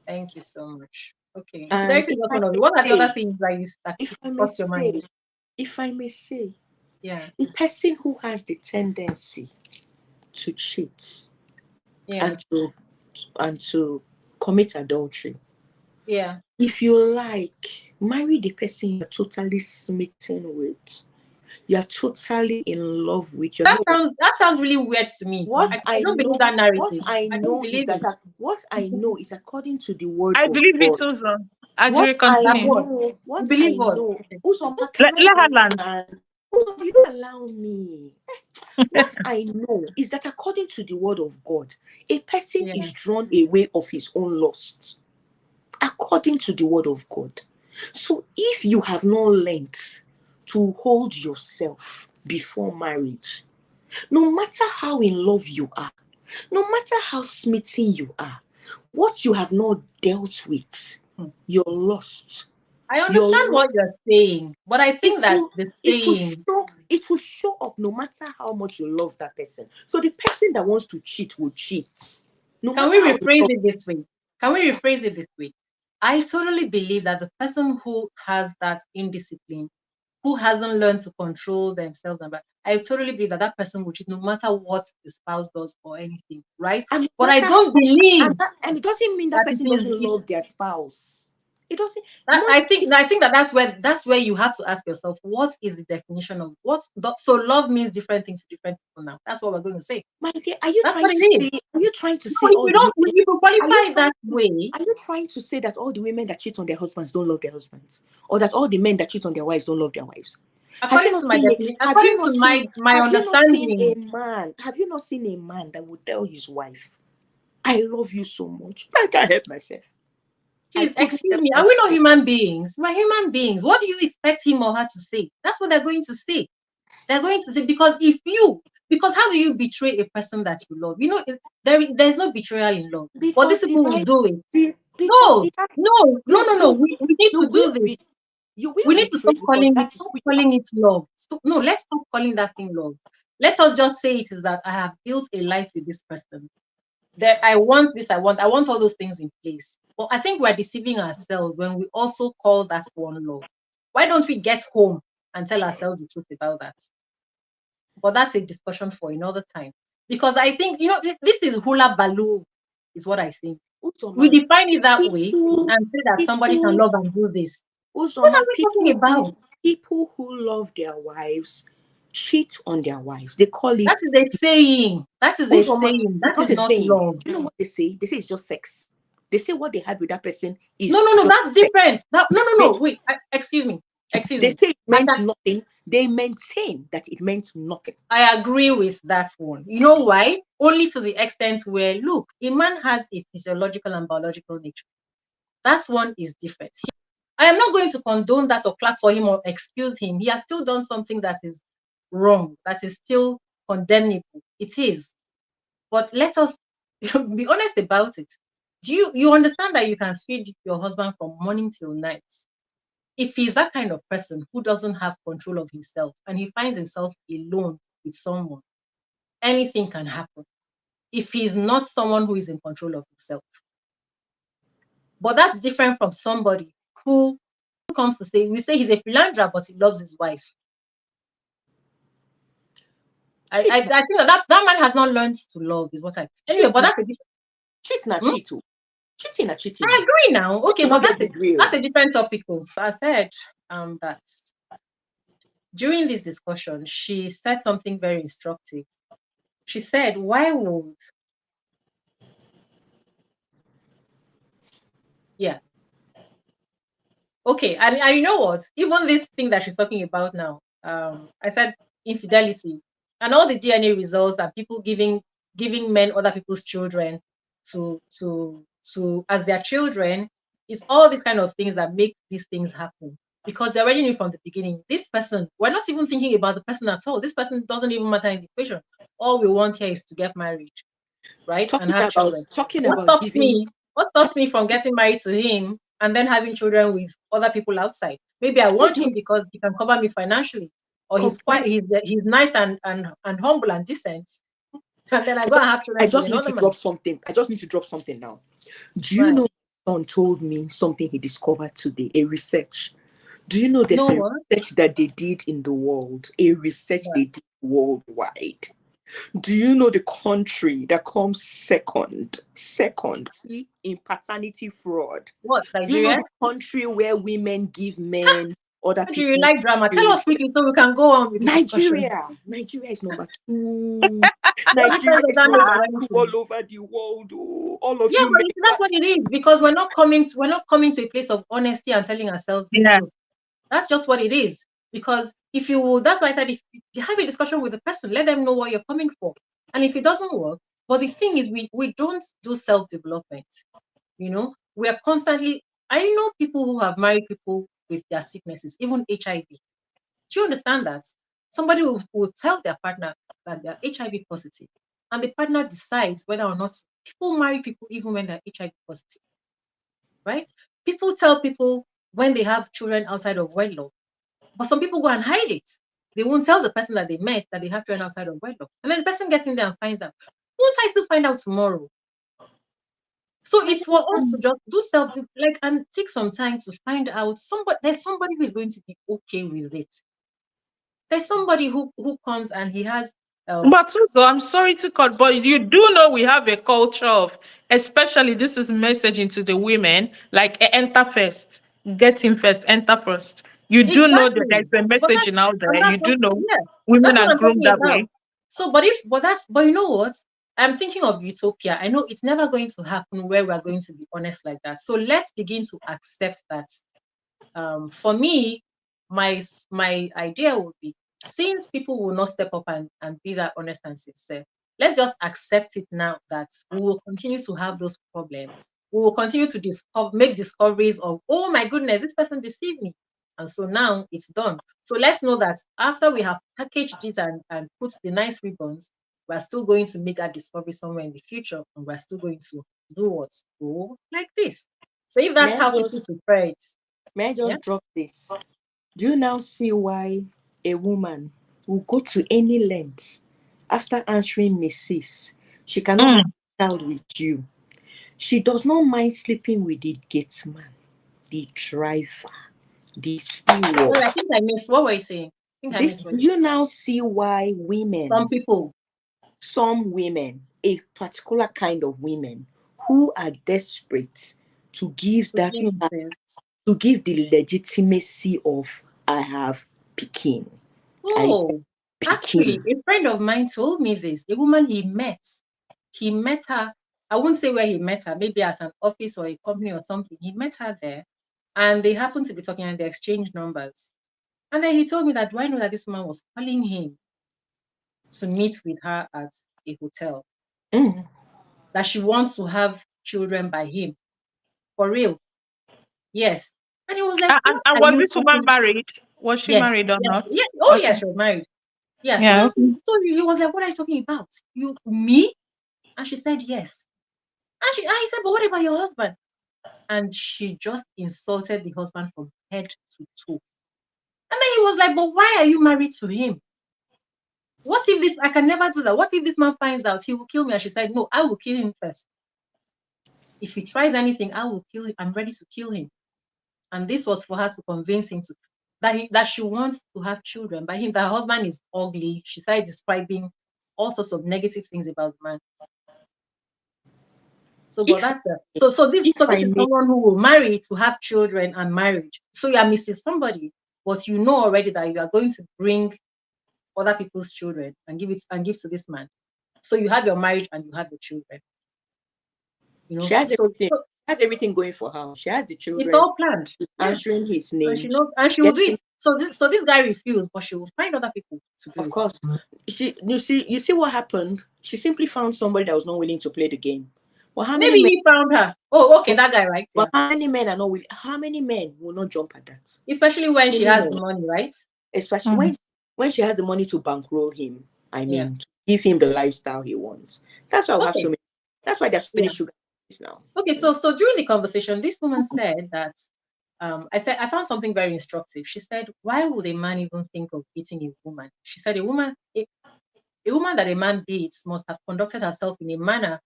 Thank you so much. Okay, And infidelity is if not I one of it. may What are the other say, things that if I may cross your mind? say, if I may say, Yeah, the person who has the tendency to cheat yeah, and to commit adultery, yeah. if you like, marry the person you're totally smitten with. You're totally in love with. You're not. That sounds really weird to me. I don't believe that What narrative. I I don't know is believe that it. what I know is according to the word I of believe it God. also. What Ajiri, I That continue. what? know, You what believe I what? know. Okay. Uzoma, Let, can I let her land. land? Uzoma, you don't allow me. What I know is that according to the word of God, a person Yeah. is drawn away of his own lust. According to the word of God. So if you have not learned to hold yourself before marriage, no matter how in love you are, no matter how smitten you are, what you have not dealt with, Hmm. your lust, I your understand lust, what you're saying, but I think it that will the it will saying, show it will show up no matter how much you love that person. So the person that wants to cheat will cheat. No can matter we how you rephrase love. it this way? Can we rephrase it this way? I totally believe that the person who has that indiscipline, who hasn't learned to control themselves, I totally believe that that person will cheat no matter what the spouse does or anything, right? And no But I matter don't believe and it doesn't mean that that it person is. doesn't love their spouse. It doesn't. That, Money, I think that's where you have to ask yourself, what is the definition of so love means different things to different people now. That's what we're going to say. my dear, are you That's trying what it to is. say? Are you trying to No, say if all you the don't, women? if you Are you qualify it trying that way, Are you trying to say that all the women that cheat on their husbands don't love their husbands, or that all the men that cheat on their wives don't love their wives? Have you according not to my seen it? definition, Have you according not to seen? my Have you not seen a understanding, man? Have you not seen a man that would tell his wife, "I love you so much, I can't help myself. I please couldn't excuse help me, are we not myself." human beings? We're human beings. What do you expect him or her to say? That's what they're going to say. They're going to say, because how do you betray a person that you love? There's no betrayal in love. But these Because the people will Bible, do it. because No, it has, no, no, no, no. We need you to do will this. be, you will We need to betray because that is stop who you are. calling it love. No, let's stop calling that thing love. Let us just say it is that I have built a life with this person. That I want this, I want all those things in place. But I think we're deceiving ourselves when we also call that one love. Why don't we get home and tell ourselves the truth about that? But that's a discussion for another time. Because I think, this is hula baloo, is what I think. We Uzoma, define it that way people, and say that somebody can people, love and do this. What are Uzoma, we talking about? people who love their wives cheat on their wives. They call That it is a saying. That is a Uzoma. saying. It's That not is a not saying. love. You know what they say? They say it's just sex. They say what they had with that person No, is no, no, just that's sex. different. No, no, They no. Wait, excuse me. Excuse they me. say it And meant nothing. They maintain that it meant nothing. I agree with that one. You know why? Only to the extent where, look, a man has a physiological and biological nature. That one is different. I am not going to condone that or clap for him or excuse him. He has still done something that is wrong, that is still condemnable. It is. But let us be honest about it. Do you understand that you can feed your husband from morning till night? If he's that kind of person who doesn't have control of himself and he finds himself alone with someone, anything can happen if he's not someone who is in control of himself. But that's different from somebody who comes to say, we say he's a philanderer, but he loves his wife. I think that man has not learned to love, is what I. Anyway, but that's a different. Cheating na cheat. Cheating na cheating. I agree now. Okay, but that's a different topic. I said that during this discussion, she said something very instructive. She said, "Why would?" Yeah. Okay, and you know what? Even this thing that she's talking about now, I said infidelity and all the DNA results and people giving men other people's children to as their children, it's all these kind of things that make these things happen because they already knew from the beginning. This person, we're not even thinking about the person at all. This person doesn't even matter in the equation. All we want here is to get married, right, and have children. What stops me from getting married to him and then having children with other people outside? Maybe I want him because he can cover me financially, or he's nice and humble and decent. And then I go and have children. I just need to drop something now. Do you know someone told me something he discovered today? A research. Do you know there's a research that they did in the world? A research they did worldwide. Do you know the country that comes second in paternity fraud? What, Nigeria? Do you know the country where women give men other people? Do you like drama? Tell us quickly so we can go on with the discussion. Nigeria is number 2. Nigeria is number 2 all over the world. All of you. But that's what it is, because we're not coming to a place of honesty and telling ourselves the truth. That's just what it is. Because if you will, that's why I said, if you have a discussion with the person, let them know what you're coming for. And if it doesn't work, but the thing is, we don't do self-development. You know, we are constantly, I know people who have married people with their sicknesses, even HIV. Do you understand that? Somebody will tell their partner that they're HIV positive, and the partner decides whether or not. People marry people even when they're HIV positive, right? People tell people when they have children outside of wedlock, but some people go and hide it. They won't tell the person that they met that they have children outside of wedlock. And then the person gets in there and finds out. Won't I still find out tomorrow? So it's for us to just do and take some time to find out there's somebody who is going to be okay with it. There's somebody who comes and he has but also, I'm sorry to cut, but you do know we have a culture of, especially this is messaging to the women, like enter first, get in first, enter first. You do know that there's a messaging out there. You do know women are groomed that way. So, but you know what? I'm thinking of utopia. I know it's never going to happen where we're going to be honest like that. So let's begin to accept that. For me, my idea would be, since people will not step up and be that honest and sincere, let's just accept it now that we will continue to have those problems. We will continue to make discoveries of, oh my goodness, this person deceived me. And so now it's done. So let's know that after we have packaged it and put the nice ribbons, we're still going to make that discovery somewhere in the future, and we're still going to do what? Go like this. So if that's how people prefer it. May I just drop this? Do you now see why a woman will go to any length after answering Mrs.? She cannot have a child with you. She does not mind sleeping with the gate man, the driver, the steward. Well, I think I missed what were you saying? Do you now see why some women, a particular kind of women who are desperate to give to give the legitimacy of I have Pekin. Oh, actually, a friend of mine told me this. A woman he met her. I won't say where he met her, maybe at an office or a company or something. He met her there, and they happened to be talking, and they exchanged numbers. And then he told me that, do I know that this woman was calling him to meet with her at a hotel? That she wants to have children by him. For real. Yes. And he was like, and was this woman married? Was she married or not? Yeah. Oh, okay. Yeah, she was married. Yeah. So he was like, what are you talking about? Me? And she said, yes. And he said, but what about your husband? And she just insulted the husband from head to toe. And then he was like, but why are you married to him? What if I can never do that. What if this man finds out? He will kill me. And she said, no, I will kill him first. If he tries anything, I will kill him. I'm ready to kill him. And this was for her to convince him to that she wants to have children. By him, that her husband is ugly. She started describing all sorts of negative things about the man. So, but If that's so this I is may, someone who will marry to have children and marriage. So you are missing somebody, but you know already that you are going to bring other people's children and give to this man. So you have your marriage and you have your children. You know, she has so, everything. so Has everything going for her. She has the it's children. all planned. She's Yeah, answering his and she name. knows, and she will do Getting, it. So this guy refused, but she will find other people to do of it. course. You see what happened? She simply found somebody that was not willing to play the game. Well, how many Maybe men? he found her. Oh, okay, that guy, right? But Yeah. how many men are not willing? How many men will not jump at that? Especially when she Many has men. the money, right? Especially when she has the money to bankroll him. I Yeah. mean, to give him the lifestyle he wants. That's why we have so Okay. many. That's why there's so many Yeah. sugar now. Okay. So during the conversation, this woman said that I found something very instructive. She said, why would a man even think of beating a woman? She said a woman that a man beats must have conducted herself in a manner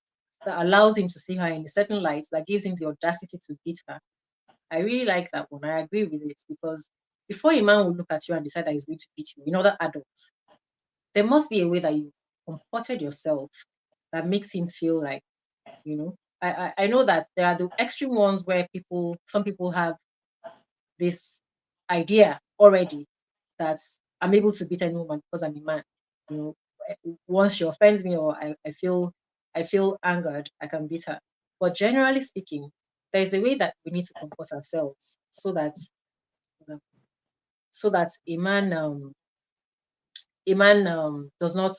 that allows him to see her in a certain light, that gives him the audacity to beat her. I really like that one. I agree with it, because before a man will look at you and decide that he's going to beat you, in other adults, there must be a way that you comported yourself that makes him feel like, you know. I know that there are the extreme ones where some people have this idea already that I'm able to beat any woman because I'm a man. You know, once she offends me or I feel angered, I can beat her. But generally speaking, there is a way that we need to comport ourselves so that um, a man does not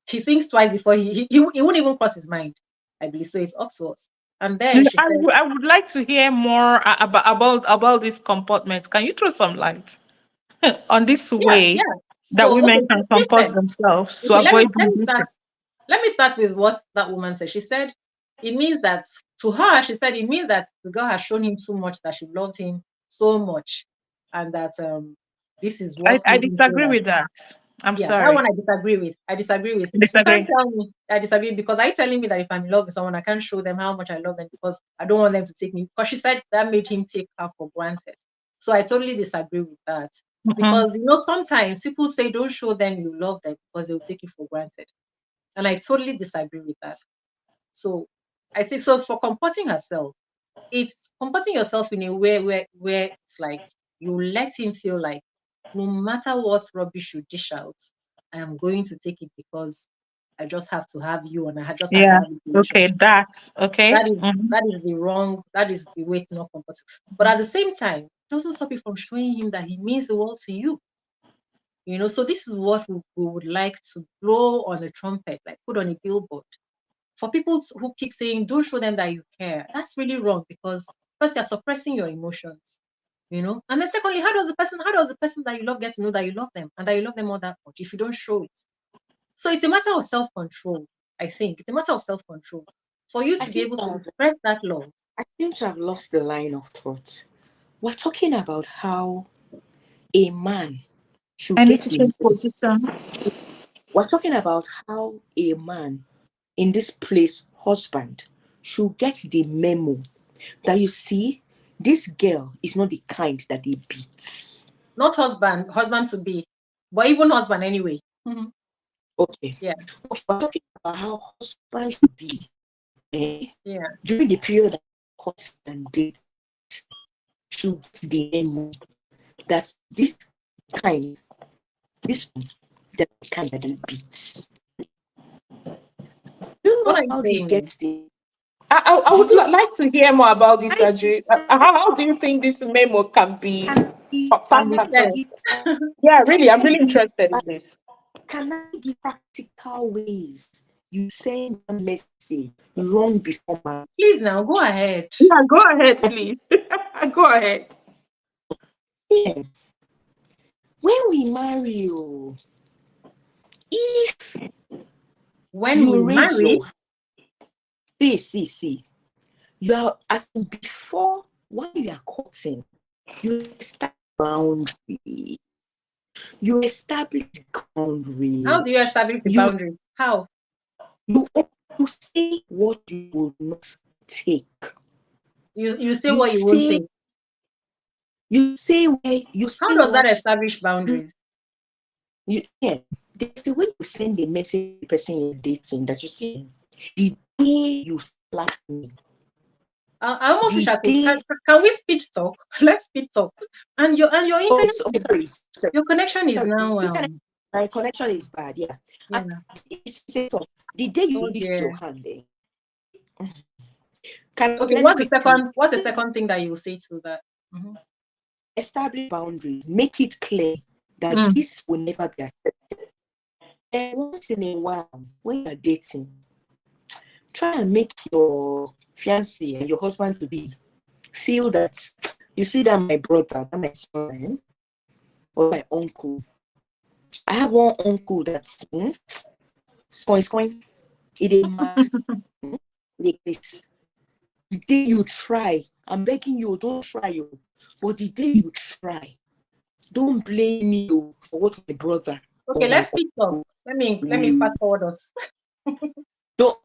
he thinks twice before he won't even cross his mind. I believe so. It's up to us. And then she said, I would like to hear more about this comportment. Can you throw some light on this yeah, way yeah. that So women okay, can she comport said, themselves to okay, avoid being beaten? let me start with what that woman said. She said it means that to her, she said it means that the girl has shown him too much, that she loved him so much, and that this is what I made him feel disagree like, with that. I'm yeah, that sorry. one I disagree with. I disagree with. I You can't disagree. tell me I disagree, because are you telling me that if I'm in love with someone, I can't show them how much I love them because I don't want them to take me? Because she said that made him take her for granted. So I totally disagree with that. Mhm. Because sometimes people say don't show them you love them because they'll take you for granted. And I totally disagree with that. So I think so for comporting herself, it's comporting yourself in a way where it's like you let him feel like no matter what rubbish you dish out, I am going to take it because I just have to have you and I just have to Yeah. have a Okay. relationship. That's okay. That is the way to not comport. But at the same time, it doesn't stop you from showing him that he means the world to you. So this is what we would like to blow on a trumpet, like put on a billboard. For people who keep saying, don't show them that you care, that's really wrong, because first you're suppressing your emotions, and then secondly, how does the person that you love get to know that you love them and that you love them all that much if you don't show it? So it's a matter of self-control. I think it's a matter of self-control for you I to be seem able to to have, express that love. I seem to have lost the line of thought. We're talking about how a man I should need get to the change position. we're talking about how a man, in this place, husband, should get the memo that you see, this girl is not the kind that he beats. Not husband to be, but even husband anyway. Mhm. Okay. Yeah, Okay, we're talking about how husband should be yeah. during the period of court and date, should get the memo that kind, this one, that kind that he beats. Do you What know are you how he saying then? gets the I do would you like to hear more about this, I Ajay. How do you think this memo can be Can passed be across? it said. Yeah, can really, I'm I really interested in this. can I give practical ways you send a message long before my Please now go ahead. Yeah, go ahead, please. Go ahead. yeah. When we marry you, if When we you raise marry, your see, you are as before while you are courting, you establish boundary. You establish how do you boundaries. establish the You boundary? How? you you say what you will not take. You say You what you won't say say. You say where you How say does that what establish boundaries? you yeah. There's the way you send a message to the person you're dating that you see the day you slap me. I almost wish The I could. day Can we speed talk? Let's speed talk. And your oh, internet, so, sorry, your connection is sorry. now My connection is bad, yeah. yeah. So the day you Oh lift your dear. hand can Okay, let me quickly what's the second thing that you will say to that? Mm-hmm. establish boundaries, make it clear that this will never be accepted. And once in a while, when you're dating, try and make your fiancé and your husband to be feel that you see that my brother, that my son, or my uncle. I have one uncle that's going. It is mad. Like this. The day you try, I'm begging you, don't try you. But the day you try, don't blame me for what my brother Okay, or my let's speed talk. uncle Let me will. fast forward us. Don't.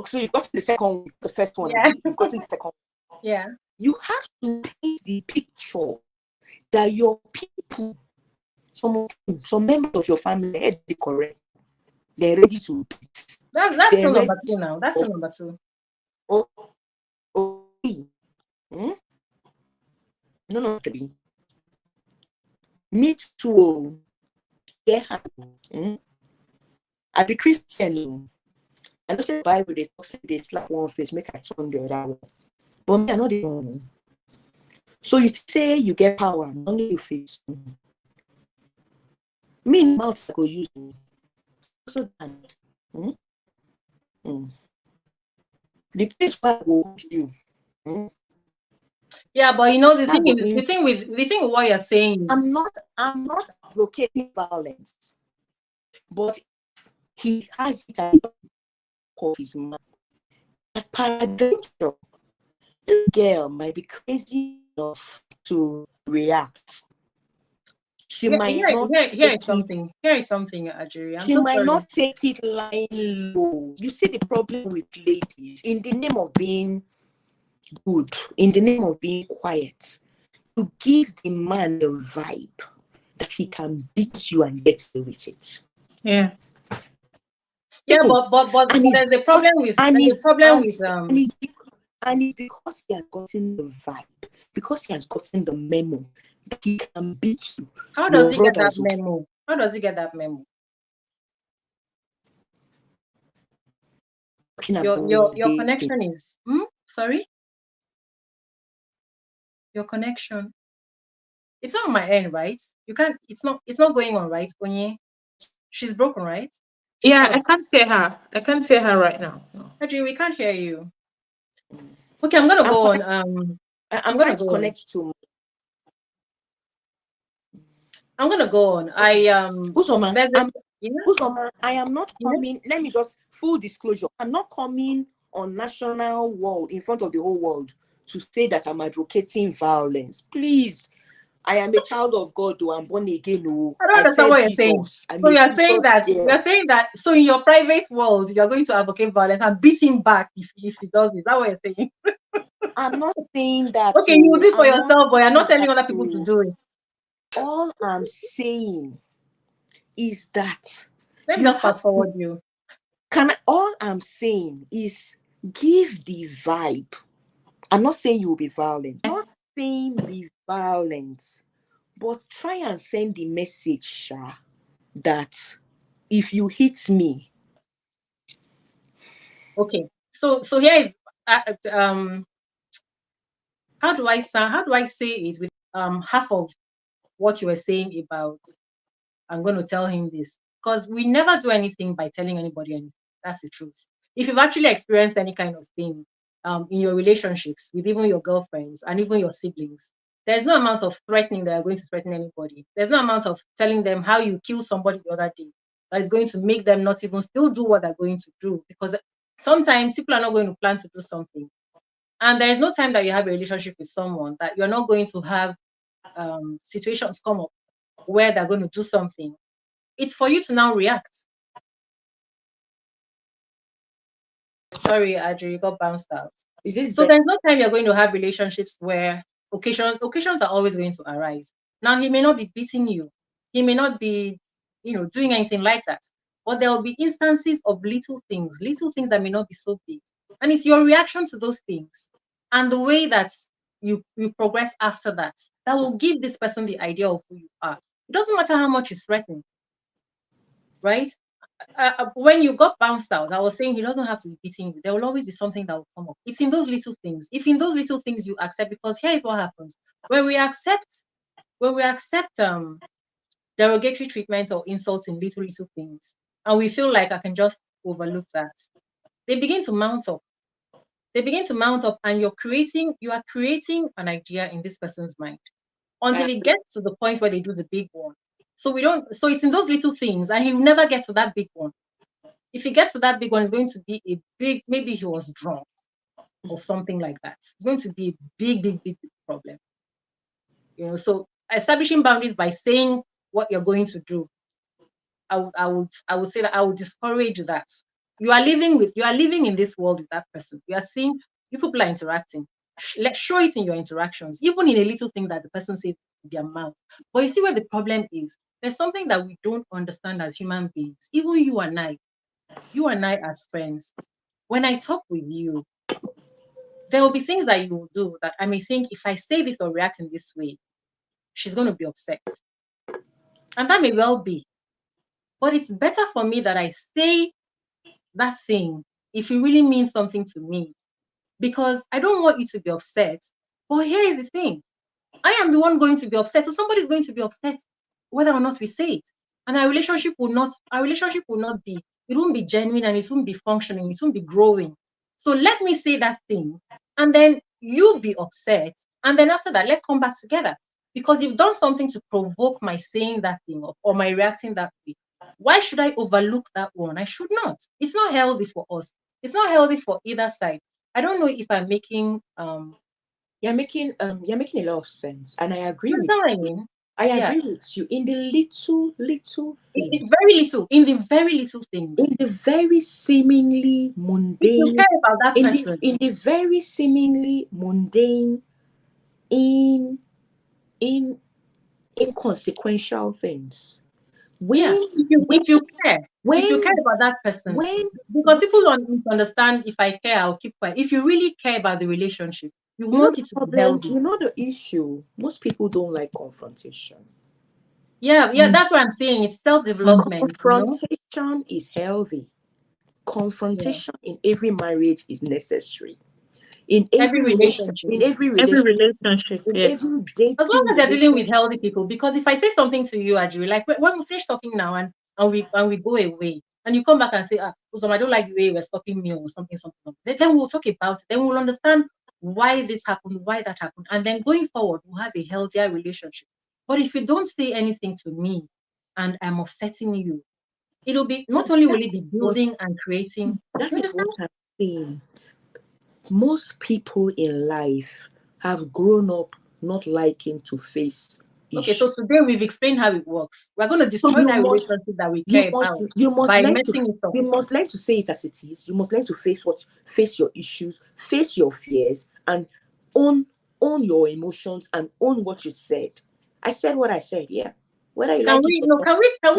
So you've got the second one, the first one. Yeah. You've got the second. Yeah. You have to paint the picture that your people, some members of your family, are the correct. They're ready to beat. That's They're still ready number two now. That's still number two. Oh, no, three. Me too. Yeah. I be Christian. I know say the Bible they talk say they slap one face, make I turn the other one. But me, I know the one. So you say you get power, only you face. Me mouth go use me. So the place where I go with you. Yeah, but you know the I thing go is in. the thing with what you're saying. I'm not advocating violence, but he has it at the back of his mind. At peradventure, this girl might be crazy enough to react. She might not Here take is it. something. Here is something, Ajiri. I'm She so might sorry. not take it lying low. You see the problem with ladies in the name of being good, in the name of being quiet, you give the man the vibe that he can beat you and get away with it. Yeah. Yeah, but there's a problem with and there's a it's problem with because he has gotten the vibe, because he has gotten the memo that he can beat you. How Your does he get brother that is okay. memo? How does he get that memo? Your connection is sorry? Your connection. It's not on my end, right? You can't it's not going on, right, Onye? She's broken, right? She's Yeah, gone. I can't see her. I can't see her right now. No. Ajiri, we can't hear you. Okay, I'm gonna go on. I'm gonna trying to go on. connect to. I'm gonna go on. Okay. I I am not coming. Let me just full disclosure. I'm not coming on national world in front of the whole world to say that I'm advocating violence. Please, I am a child of God. Though I'm born again. Oh, I don't understand what you're saying. So you're saying that so in your private world you're going to advocate violence and beat him back if he does this. Is that what you're saying? I'm not saying that. Okay, you will do it for yourself, but you're not telling other people to do it. All I'm saying is that Let me just fast forward you. All I'm saying is give the vibe. I'm not saying you will be violent. I'm not saying be violent, but try and send the message that if you hit me. Okay, so here is how do I say it with half of what you were saying about I'm going to tell him this, because we never do anything by telling anybody anything. That's the truth. If you've actually experienced any kind of thing in your relationships with even your girlfriends and even your siblings, there's no amount of threatening that are going to threaten anybody. There's no amount of telling them how you killed somebody the other day that is going to make them not even still do what they're going to do, because sometimes people are not going to plan to do something. And there is no time that you have a relationship with someone that you're not going to have situations come up where they're going to do something. It's for you to now react. Sorry, Adri, you got bounced out. So there's no time you're going to have relationships where, occasions are always going to arise. Now, he may not be beating you. He may not be, doing anything like that. But there will be instances of little things that may not be so big. And it's your reaction to those things and the way that you progress after that will give this person the idea of who you are. It doesn't matter how much you threaten, right? When you got bounced out, I was saying he doesn't have to be beating you. There will always be something that will come up. It's in those little things. If in those little things you accept, because here is what happens when we accept derogatory treatment or insults in little things, and we feel like I can just overlook that. They begin to mount up. And you are creating an idea in this person's mind until it gets to the point where they do the big one. So it's in those little things, and he will never get to that big one. If he gets to that big one, it's going to be a big, maybe he was drunk or something like that. It's going to be a big, big, big, big problem. So establishing boundaries by saying what you're going to do, I would say that I would discourage that. You are living in this world with that person. You are seeing people are interacting. Let's show it in your interactions, even in a little thing that the person says with their mouth. But you see where the problem is. There's something that we don't understand as human beings. Even you and I as friends. When I talk with you, there will be things that you will do that I may think if I say this or react in this way, she's going to be upset. And that may well be. But it's better for me that I say that thing if it really means something to me, because I don't want you to be upset. But here is the thing. I am the one going to be upset. So somebody's going to be upset whether or not we say it. And our relationship will not be, it won't be genuine, and it won't be functioning, it won't be growing. So let me say that thing, and then you be upset. And then after that, let's come back together. Because you've done something to provoke my saying that thing or my reacting that way. Why should I overlook that one? I should not. It's not healthy for us. It's not healthy for either side. I don't know if I'm making you're making a lot of sense, and I agree with you. you. I mean? I agree with you in the little things. It's very little, in the very little things. In the very seemingly mundane. If you care about that person. In the very seemingly mundane, inconsequential things. If you care about that person, because people don't understand. If I care, I'll keep quiet. If you really care about the relationship, you want it to be healthy. You know the issue. Most people don't like confrontation. Yeah, that's what I'm saying. It's self-development. Confrontation is healthy. Confrontation in every marriage is necessary. In every relationship. In every relationship. Yes. Every dating. As long as they're dealing with healthy people. Because if I say something to you, Ajiri, like when we finish talking now and we go away, and you come back and say, I don't like the way you were stopping me or something. Then we'll talk about it. Then we'll understand why this happened, why that happened. And then going forward, we'll have a healthier relationship. But if you don't say anything to me and I'm upsetting you, it'll be, not only will it be building and creating. That is what I'm saying. Most people in life have grown up not liking to face issues. Okay, so today we've explained how it works. We're going to destroy that relationship that we care about by messing it up. You must learn to say it as it is. You must learn to face your issues, face your fears, and own your emotions and own what you said. I said what I said, yeah. Whether you can we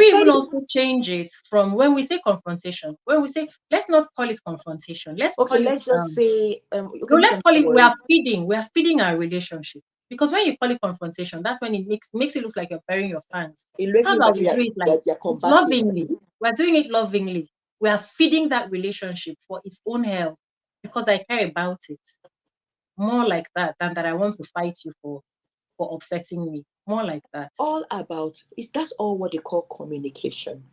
even also change it from when we say confrontation? When we say, let's not call it confrontation. Let's call it, just say let's call it we are feeding our relationship. Because when you call it confrontation, that's when it makes it look like you're burying your fans. How about we do it like it's lovingly? We're doing it lovingly. We are feeding that relationship for its own health because I care about it. More like that than that I want to fight you for upsetting me. More like that. That's all what they call communication.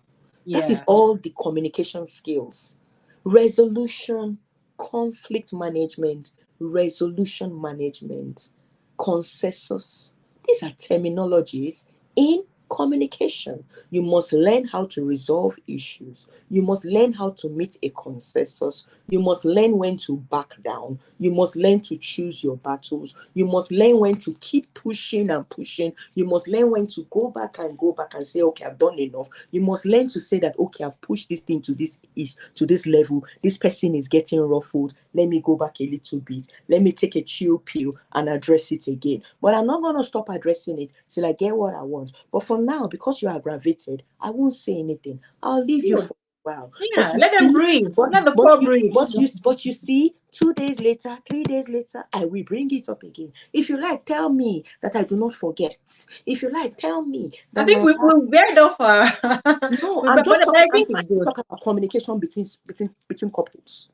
Yeah. That is all the communication skills. Resolution, conflict management, resolution management, consensus. These are terminologies in Communication. You must learn how to resolve issues. You must learn how to meet a consensus. You must learn when to back down. You must learn to choose your battles. You must learn when to keep pushing and pushing. You must learn when to go back and say, okay, I've done enough. You must learn to say that, okay, I've pushed this thing to this level. This person is getting ruffled. Let me go back a little bit. Let me take a chill pill and address it again. But I'm not going to stop addressing it till I get what I want. But for now, because you're aggravated, I won't say anything. I'll leave you for a while. Yeah, let them breathe. Let the poor breathe. But you see, 2 days later, 3 days later, I will bring it up again. If you like, tell me that I do not forget. If you like, tell me that I think we veered off. No, I'm just but I think it's good. talking about communication between couples.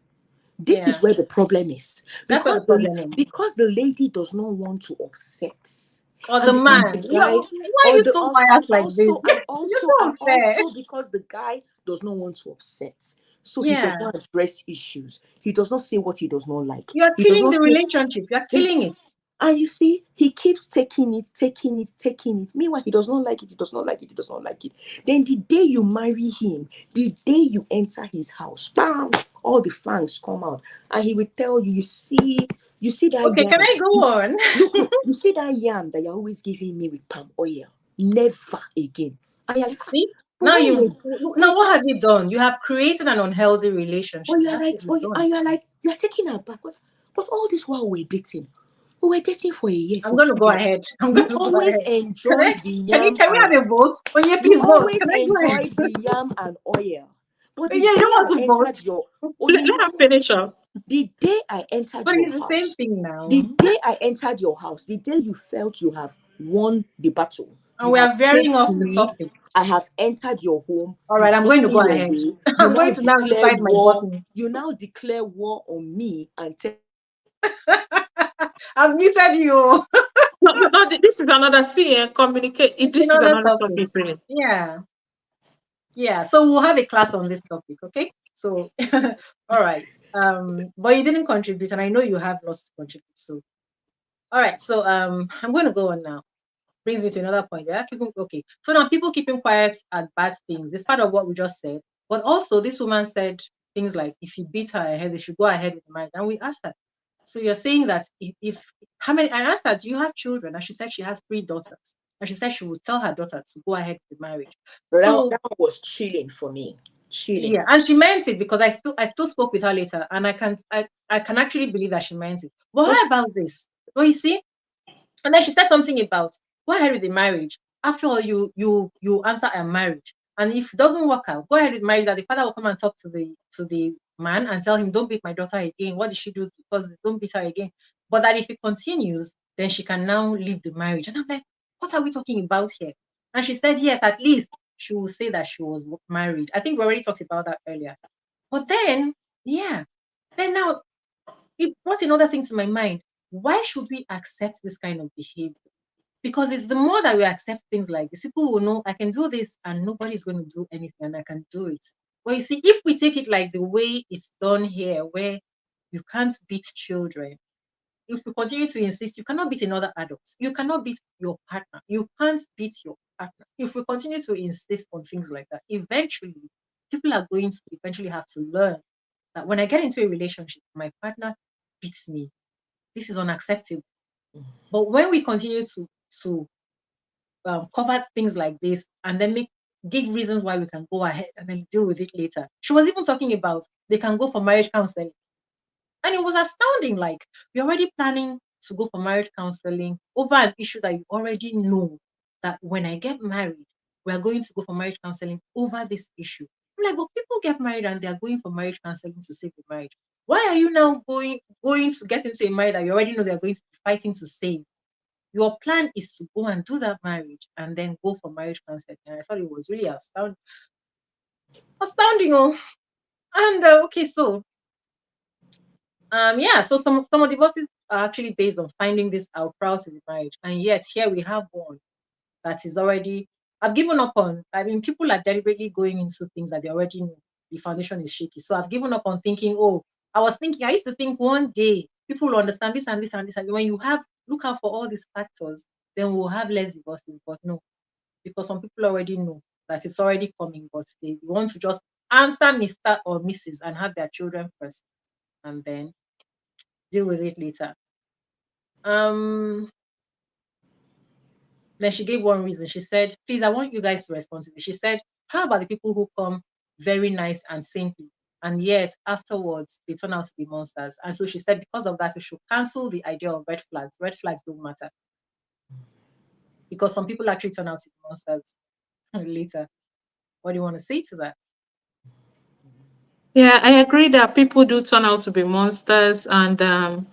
This is where the problem is. That's where the problem is. Because the lady does not want to upset. Or the man. Why are you so biased like this? You're so unfair. Also because the guy does not want to upset. So he does not address issues. He does not say what he does not like. You're killing the relationship. You're killing it. And you see, he keeps taking it. Meanwhile, he does not like it. Then the day you marry him, the day you enter his house, bam, all the fangs come out. And he will tell you, you see that okay, yam. can I go on? Look, you see that yam that you're always giving me with palm oil. Never again. And you're like, see? Now what have you done? You have created an unhealthy relationship. You're taking her back. But all this while we're dating. We were dating for a year. I'm going to go ahead. You always enjoyed the yam. Can we have a vote? Oh, yeah, please you vote. always enjoyed the yam and oil. But you don't want to vote. Let her finish up. The day I entered but your it's the house, same thing now. The day I entered your house, the day you felt you have won the battle. And we are veering off the topic. I have entered your home. All right, I'm going to go ahead. I'm going to now decide my button. You now declare war on me and tell I've muted you. No, this is another communicate. This is another topic. Really. Yeah. So we'll have a class on this topic, okay? So, all right. But you didn't contribute, and I know you have lots to contribute. So, all right. So, I'm going to go on now. Brings me to another point. Okay. So now people keeping quiet at bad things. It's part of what we just said. But also, this woman said things like, if you beat her ahead, they should go ahead with the marriage. And we asked her. So you're saying that how many? I asked her, do you have children? And she said she has 3 daughters. And she said she would tell her daughter to go ahead with the marriage. So that was chilling for me. Chilling. Yeah, and she meant it, because I still spoke with her later, and I can actually believe that she meant it. But how about this? Well, you see, and then she said something about, go ahead with the marriage. After all, you answer a marriage, and if it doesn't work out, go ahead with marriage. That the father will come and talk to the man and tell him, don't beat my daughter again. What did she do? Because don't beat her again. But that if it continues, then she can now leave the marriage. And I'm like, what are we talking about here? And she said, yes, at least she will say that she was married. I think we already talked about that earlier. But then now it brought another thing to my mind. Why should we accept this kind of behavior? Because it's the more that we accept things like this, people will know I can do this and nobody's going to do anything, and I can do it. But you see, if we take it like the way it's done here, where you can't beat children, if we continue to insist, you cannot beat another adult, you cannot beat your partner, you can't beat your partner. If we continue to insist on things like that, eventually, people are going to eventually have to learn that when I get into a relationship, my partner beats me. This is unacceptable. But when we continue to cover things like this and then give reasons why we can go ahead and then deal with it later. She was even talking about they can go for marriage counseling. And it was astounding. Like, we're already planning to go for marriage counseling over an issue that you already know that when I get married, we're going to go for marriage counseling over this issue. I'm like, but people get married and they're going for marriage counseling to save the marriage. Why are you now going to get into a marriage that you already know they're going to be fighting to save? Your plan is to go and do that marriage and then go for marriage counseling. And I thought it was really astounding. And okay, so so some of the divorces are actually based on finding this out prior to the marriage, and yet here we have one that is already. I've given up on. I mean, people are deliberately going into things that they already know the foundation is shaky. So I've given up on thinking. Oh, I used to think one day people will understand this and this and this, and when you look out for all these factors, then we'll have less divorces. But no, because some people already know that it's already coming, but they want to just answer Mr. or Mrs. and have their children first and then deal with it later. Then she gave one reason. She said, please, I want you guys to respond to this. She said, how about the people who come very nice and saintly, and yet afterwards they turn out to be monsters? And so she said, because of that, we should cancel the idea of red flags. Red flags don't matter. Because some people actually turn out to be monsters later. What do you want to say to that? Yeah, I agree that people do turn out to be monsters. And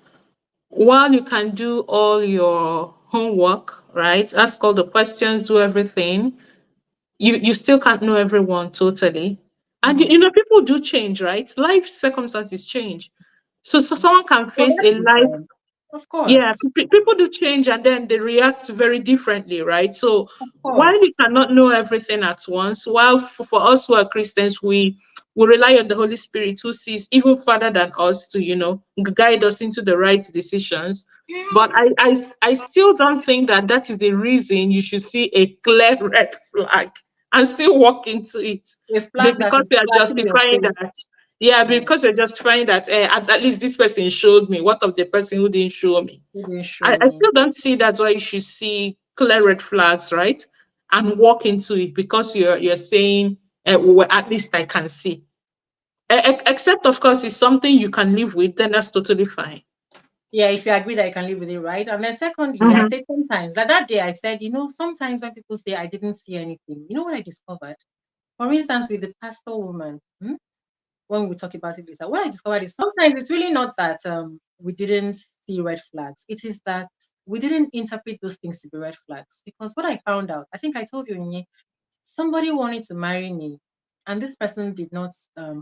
while you can do all your homework, right, ask all the questions, do everything, you still can't know everyone totally. And Mm-hmm. you know, people do change, right? Life circumstances change. So someone can Well, face that's a life. different. Of Yeah, course. people do change and then they react very differently, right? So Of while you course. cannot know everything at once, while for us who are Christians, we rely on the Holy Spirit who sees even further than us to, you know, guide us into the right decisions. But I still don't think that that is the reason you should see a clear red flag and still walk into it. A flag that Because is you are flashing your justifying face. that. Yeah, Yeah. because you're justifying that at least this person showed me. What of the person who didn't show me? You didn't show I me. still don't see that's why you should see clear red flags, right? And walk into it because you're saying, well, at least I can see. Except, of course, it's something you can live with, then that's totally fine. Yeah, if you agree that you can live with it, right? And then secondly, I Mhm. say sometimes, like that day I said, sometimes when people say I didn't see anything, you know what I discovered? For instance, with the pastor woman, when we talk about it later, what I discovered is sometimes it's really not that we didn't see red flags. It is that we didn't interpret those things to be red flags. Because what I found out, I think I told you, Nye, somebody wanted to marry me, and this person did not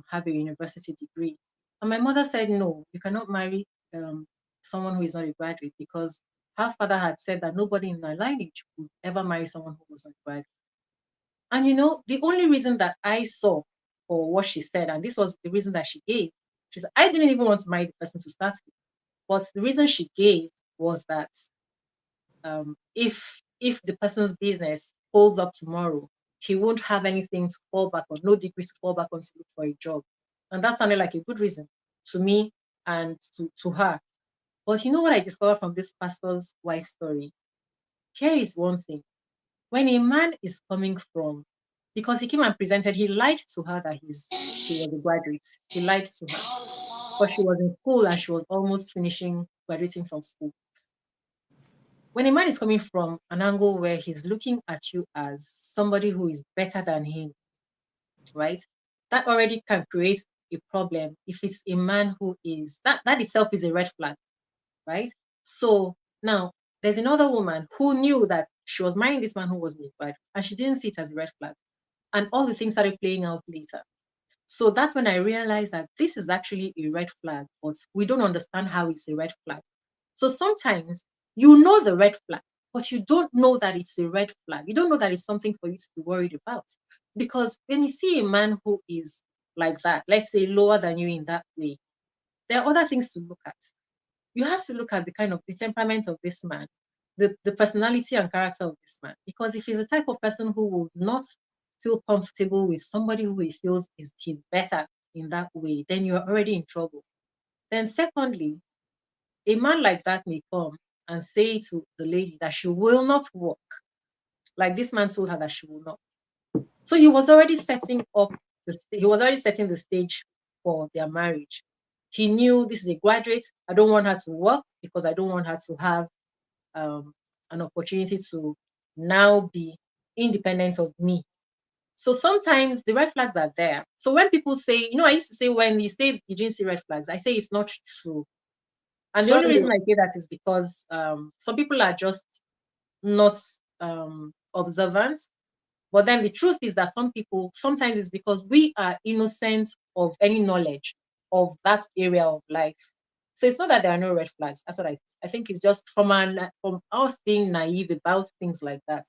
have a university degree. And my mother said, no, you cannot marry someone who is not a graduate, because her father had said that nobody in my lineage would ever marry someone who was not a graduate. And the only reason that I saw for what she said, and this was the reason that she gave, she said, I didn't even want to marry the person to start with. But the reason she gave was that if the person's business falls up tomorrow, he won't have anything to fall back on, no degrees to fall back on to look for a job. And that sounded like a good reason to me and to her. But you know what I discovered from this pastor's wife story? Here is one thing. When a man is coming from, because he came and presented, he lied to her that he was a graduate. He lied to her. But she was in school and she was almost finishing graduating from school. When a man is coming from an angle where he's looking at you as somebody who is better than him, right? That already can create a problem if it's a man who is that itself is a red flag, right? So now there's another woman who knew that she was marrying this man who wasn't a graduate, and she didn't see it as a red flag. And all the things started playing out later. So that's when I realized that this is actually a red flag, but we don't understand how it's a red flag. So sometimes you know the red flag, but you don't know that it's a red flag. You don't know that it's something for you to be worried about. Because when you see a man who is like that, let's say lower than you in that way, there are other things to look at. You have to look at the temperament of this man, the personality and character of this man. Because if he's the type of person who will not feel comfortable with somebody who he feels he's better in that way, then you're already in trouble. Then secondly, a man like that may come and say to the lady that she will not work, like this man told her that she will not. So he was already he was already setting the stage for their marriage. He knew this is a graduate. I don't want her to work because I don't want her to have um, an opportunity to now be independent of me. So sometimes the red flags are there. So when people say, I used to say when you say you didn't see red flags, I say it's not true. And the only Sorry. reason I say that is because some people are just not observant. But then the truth is that some people, sometimes it's because we are innocent of any knowledge of that area of life. So it's not that there are no red flags. That's what I think it's just from us being naive about things like that,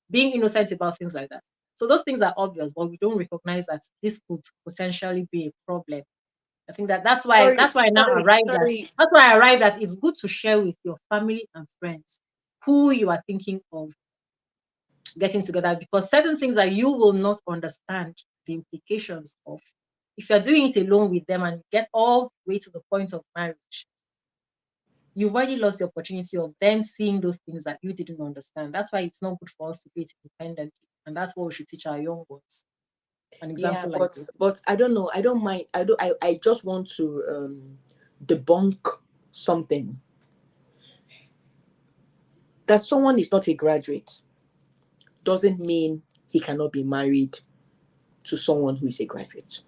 being innocent about things like that. So those things are obvious, but we don't recognize that this could potentially be a problem. I think Sorry, that's why I now arrived at sorry. that's why I arrived at it's good to share with your family and friends who you are thinking of getting together, because certain things that you will not understand the implications of, if you're doing it alone with them and get all the way to the point of marriage, you've already lost the opportunity of them seeing those things that you didn't understand. That's why it's not good for us to do it independently. And that's what we should teach our young ones. An example like this. But I don't know. I don't mind. I just want to debunk something. That someone is not a graduate doesn't mean he cannot be married to someone who is a graduate.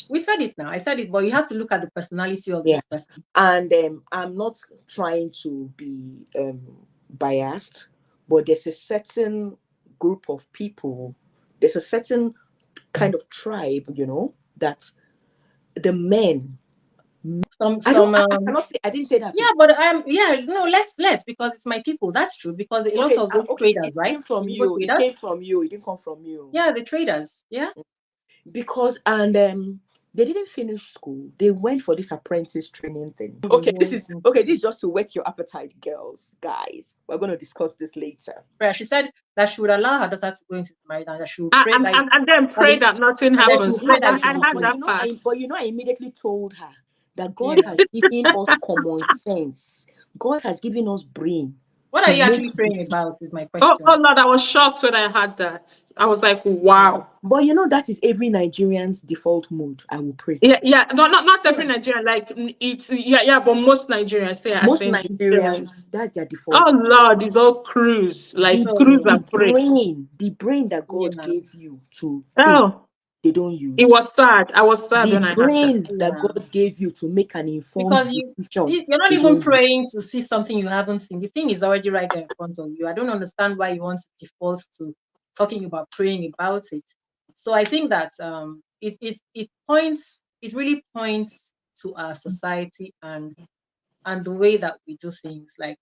We said it now. I said it, but you have to look at the personality of this person. And I'm not trying to be biased, but there's a certain group of people, there's a certain kind of tribe, that the men. I cannot say, I didn't say that. Yeah, but no, let's because it's my people. That's true, because a lot of those traders, it right? Came from you. It came from you. It didn't come from you. Yeah, the traders. Yeah. Because they didn't finish school. They went for this apprentice training thing. This is just to whet your appetite, girls, guys. We're going to discuss this later. She said that she would allow her daughter to go into the marriage, and that she would pray and then pray that nothing happens. I had that part. But I immediately told her that God has given us common sense. God has given us brain. What are you actually praying about is my question. Oh Lord, I was shocked when I had that. I was like, wow. But that is every Nigerian's default mood. I will pray. Yeah. No, not every Nigerian. Like it's but most Nigerians say. Most Nigerians, that's their default. Oh Lord, it's all cruise, like cruise and pray. The brain that God gave you to they don't use. It was sad. I was sad when I had that. The brain that God gave you to make an informed decision. You're not even praying to see something you haven't seen. The thing is already right there in front of you. I don't understand why you want to default to talking about praying about it. So I think that it really points to our society and the way that we do things. Like,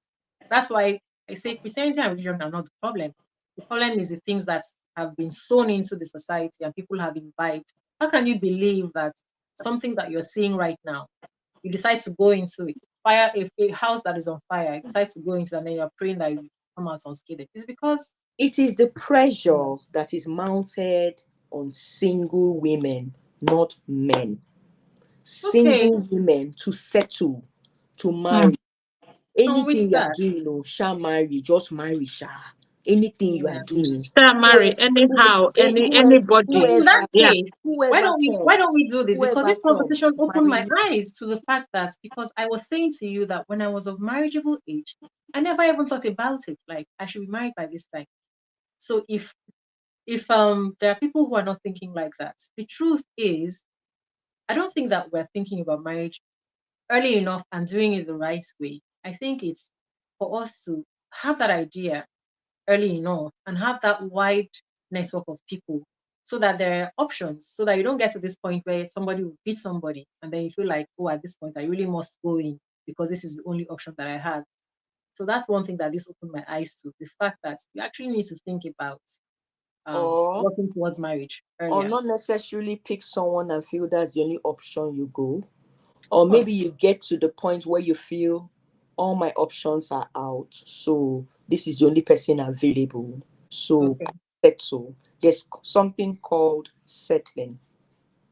that's why I say Christianity and religion are not the problem. The problem is the things that have been sown into the society and people have imbibed. How can you believe that something that you're seeing right now, you decide to go into it? Fire, if a house that is on fire, you decide to go into it and then you're praying that you come out unscathed. It's because it is the pressure that is mounted on single women, not men. Single women to settle, to marry. Anything you are doing, shall marry, just marry, anything you are doing, shall marry anyhow, anybody. In that case, why don't we do this? Because this conversation opened my eyes to the fact that, because I was saying to you that when I was of marriageable age, I never even thought about it. Like, I should be married by this time. So if there are people who are not thinking like that, the truth is, I don't think that we're thinking about marriage early enough and doing it the right way. I think it's for us to have that idea early enough and have that wide network of people, so that there are options, so that you don't get to this point where somebody will beat somebody and then you feel like, oh, at this point I really must go in because this is the only option that I have. So that's one thing that this opened my eyes to, the fact that you actually need to think about working towards marriage earlier. Or not necessarily pick someone and feel that's the only option you go. Or maybe you get to the point where you feel all my options are out, so this is the only person available. So settle. There's something called settling.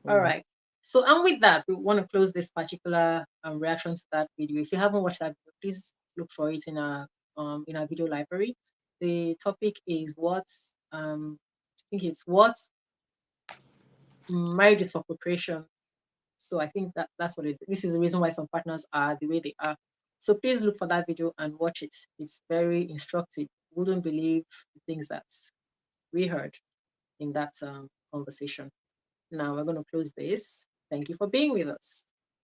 All right. So, and with that, we want to close this particular reaction to that video. If you haven't watched that video, please look for it in our video library. The topic is what marriage is for procreation. So I think that's what this is the reason why some partners are the way they are. So please look for that video and watch it. It's very instructive. You wouldn't believe the things that we heard in that conversation. Now we're going to close this. Thank you for being with us.